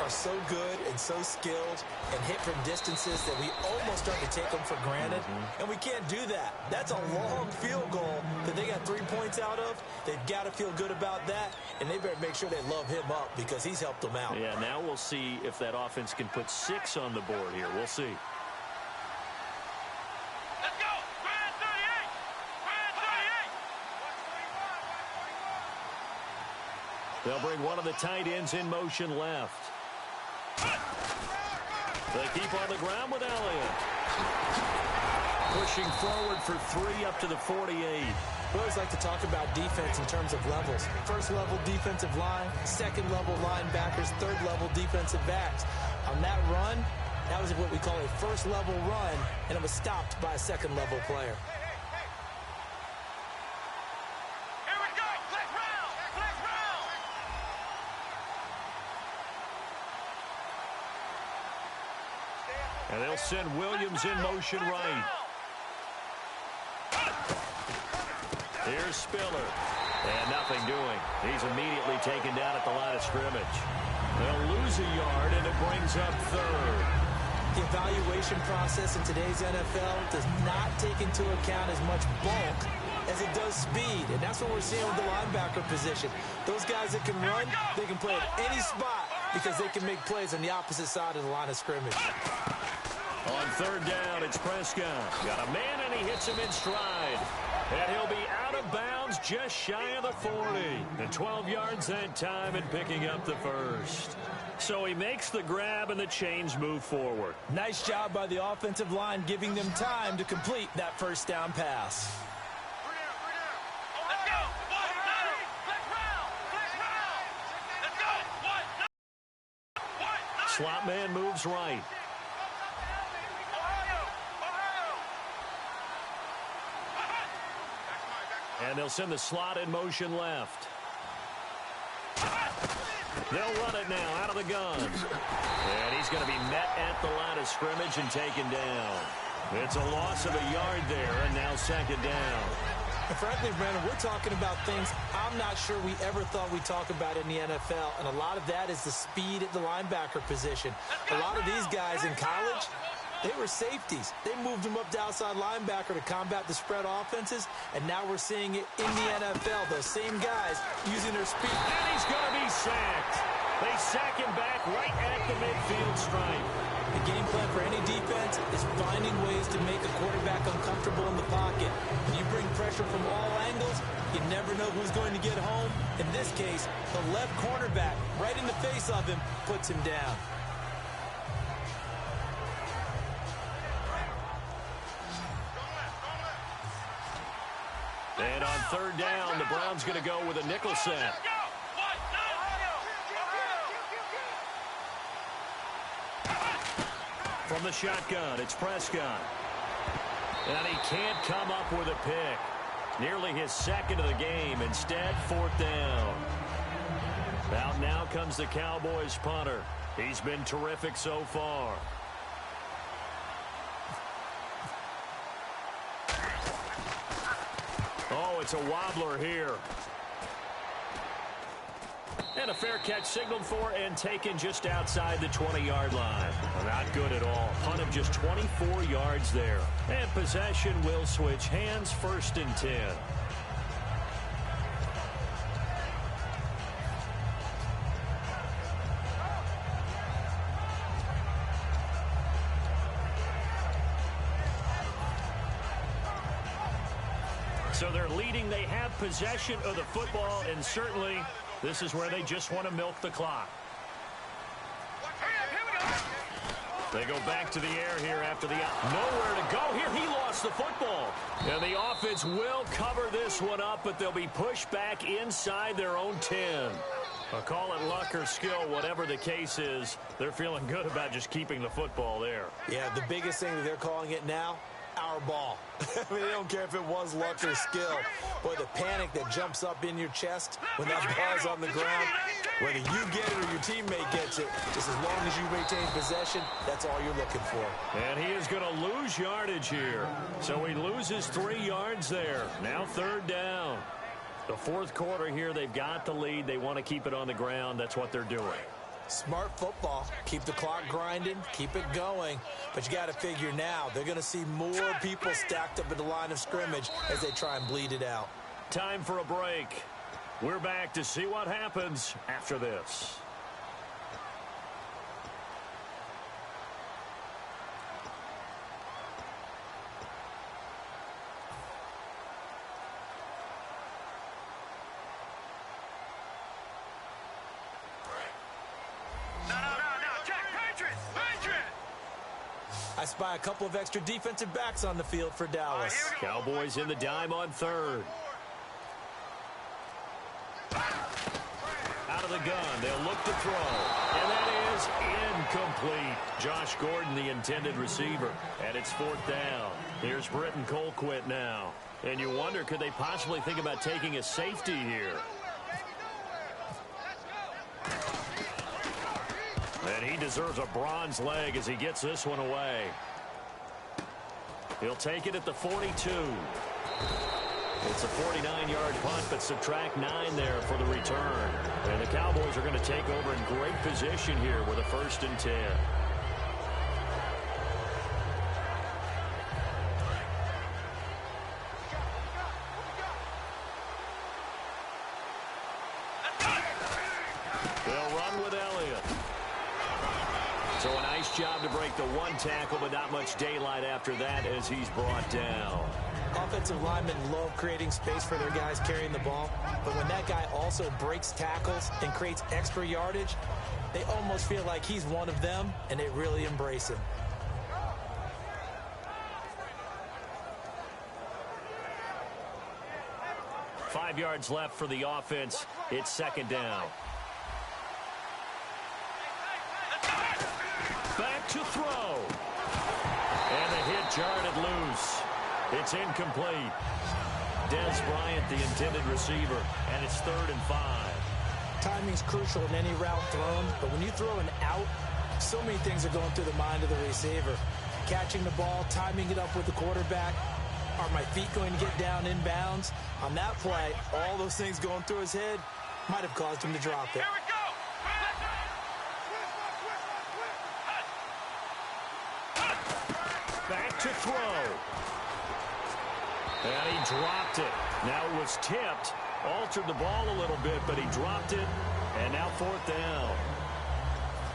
are so good and so skilled and hit from distances that we almost start to take them for granted. And we can't do that. That's a long field goal that they got 3 points out of. They've got to feel good about that, and they better make sure they love him up because he's helped them out. Yeah, now we'll see if that offense can put 6 on the board here. We'll see. Let's go. Grand 38. Grand 38. They'll bring one of the tight ends in motion left. They keep on the ground with Elliott. Pushing forward for 3 up to the 48. We always like to talk about defense in terms of levels. First level defensive line, second level linebackers, third level defensive backs. On that run, that was what we call a first level run, and it was stopped by a second level player. Here we go. Flex round. Flex round. And they'll send Williams in motion right. Here's Spiller. And nothing doing. He's immediately taken down at the line of scrimmage. They'll lose a yard, and it brings up 3rd. The evaluation process in today's NFL does not take into account as much bulk as it does speed. And that's what we're seeing with the linebacker position. Those guys that can run, they can play at any spot because they can make plays on the opposite side of the line of scrimmage. On third down, it's Prescott. Got a man, and he hits him in stride. And he'll be out of bounds just shy of the 40. And 12 yards that time and picking up the first. So he makes the grab, and the chains move forward. Nice job by the offensive line giving them time to complete that first down pass. Let's go. Let's go. Slot man moves right. And they'll send the slot in motion left. They'll run it now out of the gun. And he's going to be met at the line of scrimmage and taken down. It's a loss of a yard there, and now second down. Frankly, Brandon, we're talking about things I'm not sure we ever thought we'd talk about in the NFL, and a lot of that is the speed at the linebacker position. A lot of these guys in college, they were safeties. They moved them up to outside linebacker to combat the spread offenses, and now we're seeing it in the NFL. Those same guys using their speed. And he's going to be sacked. They sack him back right at the midfield stripe. The game plan for any defense is finding ways to make a quarterback uncomfortable in the pocket. When you bring pressure from all angles, you never know who's going to get home. In this case, the left cornerback, right in the face of him, puts him down. And on third down, the Browns going to go with a nickel set. From the shotgun, it's Prescott. And he can't come up with a pick. Nearly his second of the game. Instead, fourth down. Out now comes the Cowboys punter. He's been terrific so far. Oh, it's a wobbler here. And a fair catch signaled for and taken just outside the 20-yard line. Not good at all. Punt of just 24 yards there. And possession will switch hands, 1st and 10. So they're leading. They have possession of the football, and certainly this is where they just want to milk the clock. They go back to the air here after the out. Nowhere to go here. He lost the football. And the offense will cover this one up, but they'll be pushed back inside their own 10. Call it luck or skill, whatever the case is. They're feeling good about just keeping the football there. Yeah, the biggest thing that they're calling it now, our ball. I mean, they don't care if it was luck or skill. Boy, the panic that jumps up in your chest when that ball's on the ground, whether you get it or your teammate gets it, just as long as you retain possession, that's all you're looking for. And he is going to lose yardage here. So he loses 3 yards there. Now third down. The fourth quarter here, they've got the lead. They want to keep it on the ground. That's what they're doing. Smart football. Keep the clock grinding. Keep it going. But you got to figure now, they're going to see more people stacked up at the line of scrimmage as they try and bleed it out. Time for a break. We're back to see what happens after this. I spy a couple of extra defensive backs on the field for Dallas. Cowboys in the dime on third. Out of the gun, they'll look to throw. And that is incomplete. Josh Gordon, the intended receiver. And it's fourth down. Here's Britton Colquitt now. And you wonder, could they possibly think about taking a safety here? And he deserves a bronze leg as he gets this one away. He'll take it at the 42. It's a 49-yard punt, but subtract 9 there for the return. And the Cowboys are going to take over in great position here with a 1st and 10. So a nice job to break the one tackle, but not much daylight after that as he's brought down. Offensive linemen love creating space for their guys carrying the ball, but when that guy also breaks tackles and creates extra yardage, they almost feel like he's one of them, and they really embrace him. Five yards left for the offense. It's second down. Back to throw. And the hit jarred it loose. It's incomplete. Des Bryant, the intended receiver, and it's 3rd and 5. Timing's crucial in any route thrown, but when you throw an out, so many things are going through the mind of the receiver. Catching the ball, timing it up with the quarterback. Are my feet going to get down in bounds? On that play, all those things going through his head might have caused him to drop it. Here we go. Back to throw. And he dropped it. Now it was tipped. Altered the ball a little bit, but he dropped it. And now 4th down.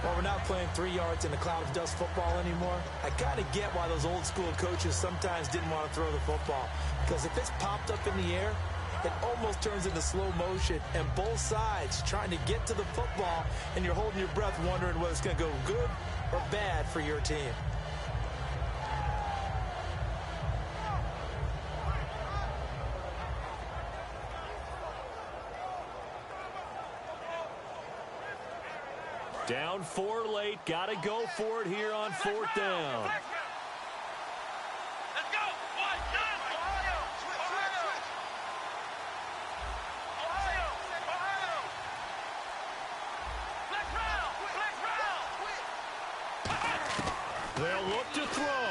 Well, we're not playing 3 yards in a cloud of dust football anymore. I kind of get why those old school coaches sometimes didn't want to throw the football. Because if it's popped up in the air, it almost turns into slow motion. And both sides trying to get to the football, and you're holding your breath wondering whether it's going to go good or bad for your team. Down 4 late. Got to go for it here on 4th down. Let's go. One, done. Ohio. Flex round. They'll look to throw.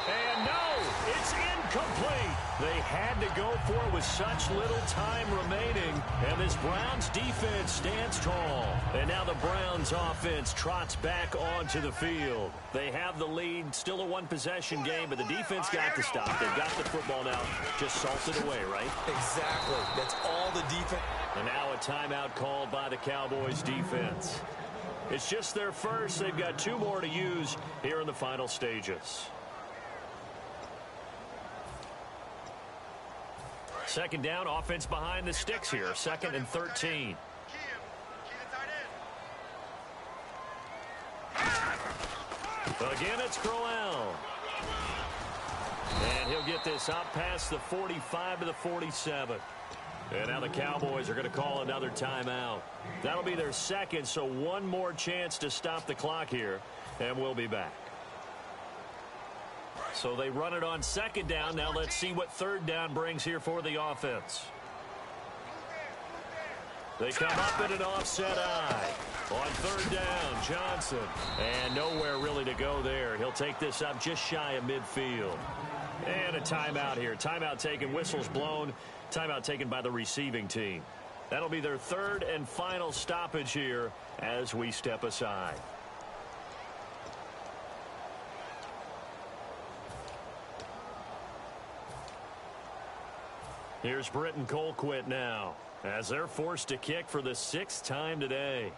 And no, it's incomplete. They had to go for it with such little time remaining. And this Browns defense stands tall. And now the Browns offense trots back onto the field. They have the lead, still a one-possession game, but the defense got to stop. They've got the football now, just salted away, right? Exactly. That's all the defense. And now a timeout called by the Cowboys defense. It's just their first. They've got 2 more to use here in the final stages. Second down, offense behind the sticks here. 2nd and 13. Again, it's Crowell. And he'll get this up past the 45 to the 47. And now the Cowboys are going to call another timeout. That'll be their second, so 1 more chance to stop the clock here. And we'll be back. So they run it on 2nd down. Now let's see what 3rd down brings here for the offense. They come up in an offset eye. On 3rd down, Johnson. And nowhere really to go there. He'll take this up just shy of midfield. And a timeout here. Timeout taken, whistles blown. Timeout taken by the receiving team. That'll be their 3rd and final stoppage here as we step aside. Here's Britton Colquitt now as they're forced to kick for the 6th time today.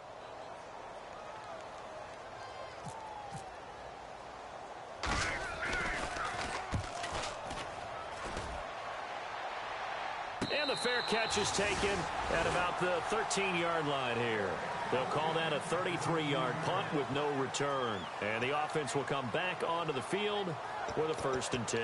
And the fair catch is taken at about the 13-yard line here. They'll call that a 33-yard punt with no return. And the offense will come back onto the field with a 1st and 10.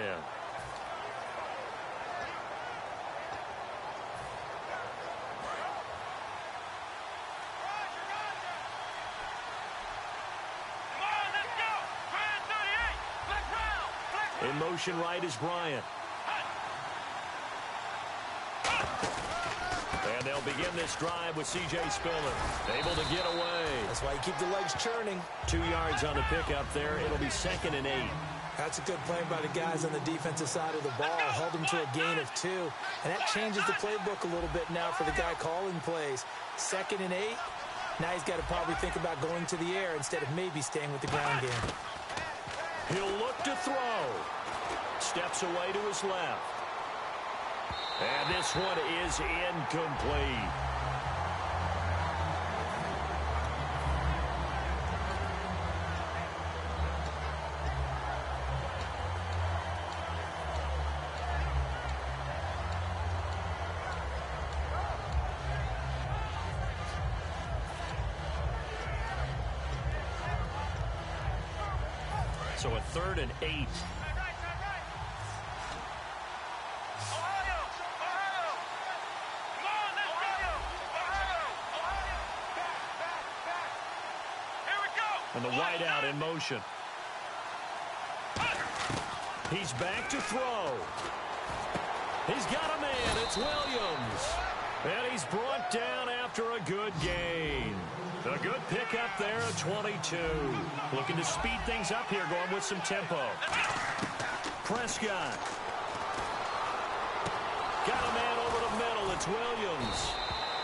In motion right is Bryant. And they'll begin this drive with C.J. Spiller. Able to get away. That's why you keep the legs churning. 2 yards on the pickup there. It'll be 2nd and 8. That's a good play by the guys on the defensive side of the ball. Held them to a gain of 2. And that changes the playbook a little bit now for the guy calling plays. 2nd and 8. Now he's got to probably think about going to the air instead of maybe staying with the ground game. He'll look to throw. Steps away to his left. And this one is incomplete. So a 3rd and 8. Ohio! Ohio! Come on, let's go! Ohio! Back! Here we go! And the wideout in motion. He's back to throw. He's got a man. It's Williams. And he's brought down after a good gain. A good pickup there at 22. Looking to speed things up here, going with some tempo. Prescott. Got a man over the middle. It's Williams.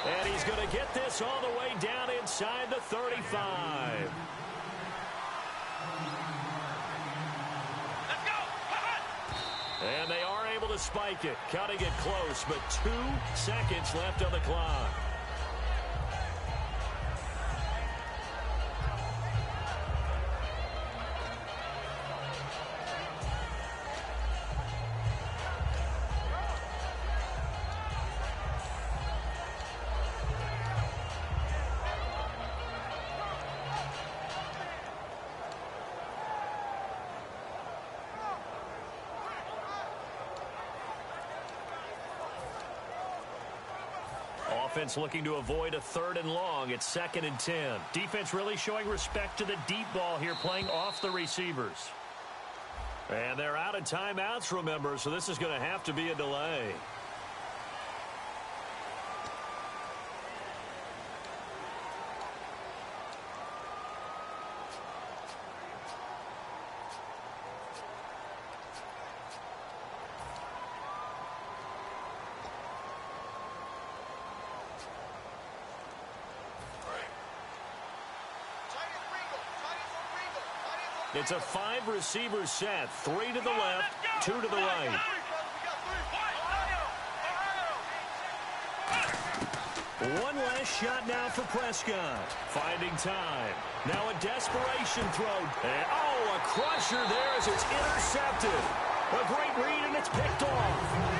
And he's going to get this all the way down inside the 35. Let's go! And they are able to spike it. Cutting it close, but 2 seconds left on the clock. Offense looking to avoid a 3rd and long. It's 2nd and 10. Defense really showing respect to the deep ball here, playing off the receivers. And they're out of timeouts, remember, so this is going to have to be a delay. It's a 5-receiver set. 3 to the left, 2 to the right. One last shot now for Prescott. Finding time. Now a desperation throw. And, oh, a crusher there as it's intercepted. A great read, and it's picked off.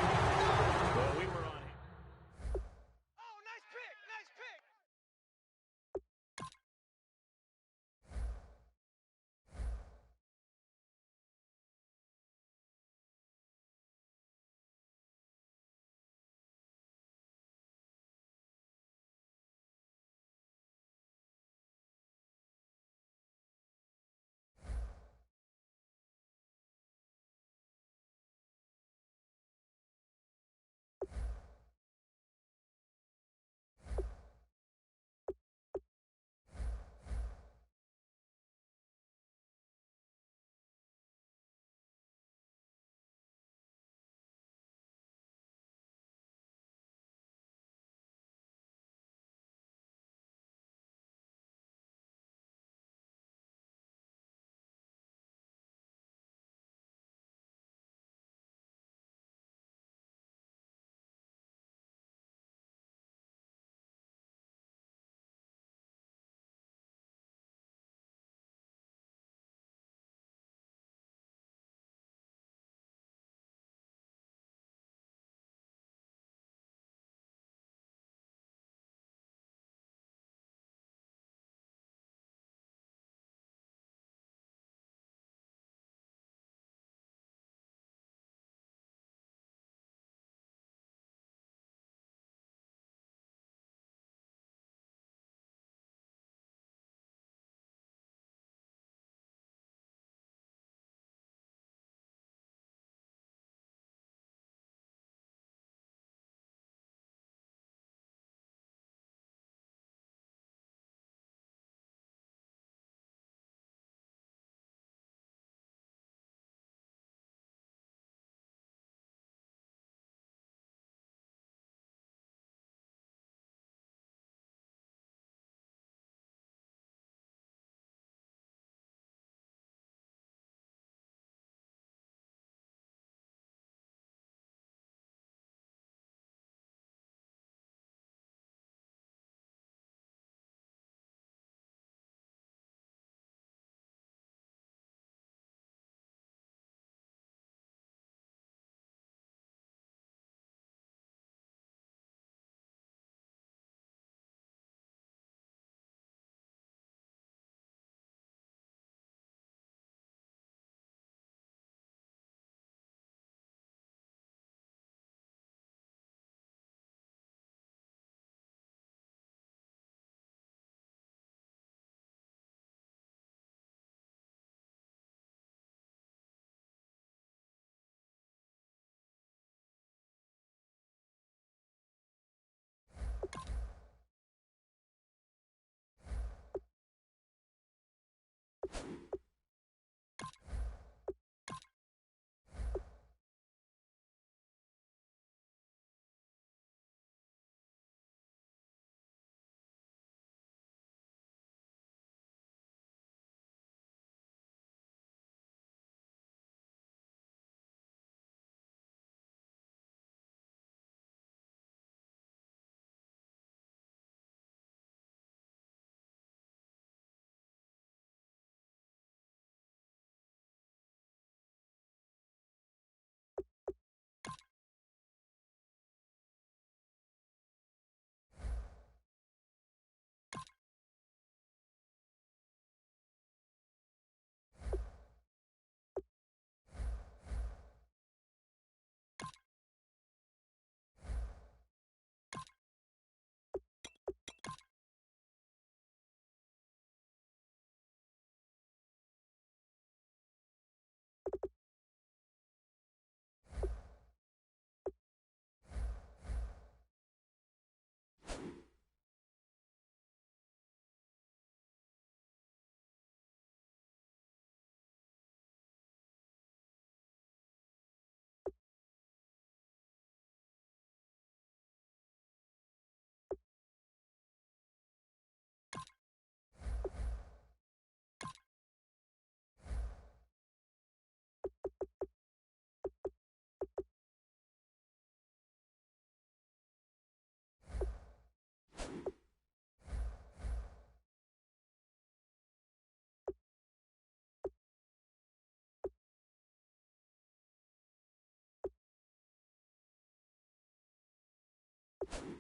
it.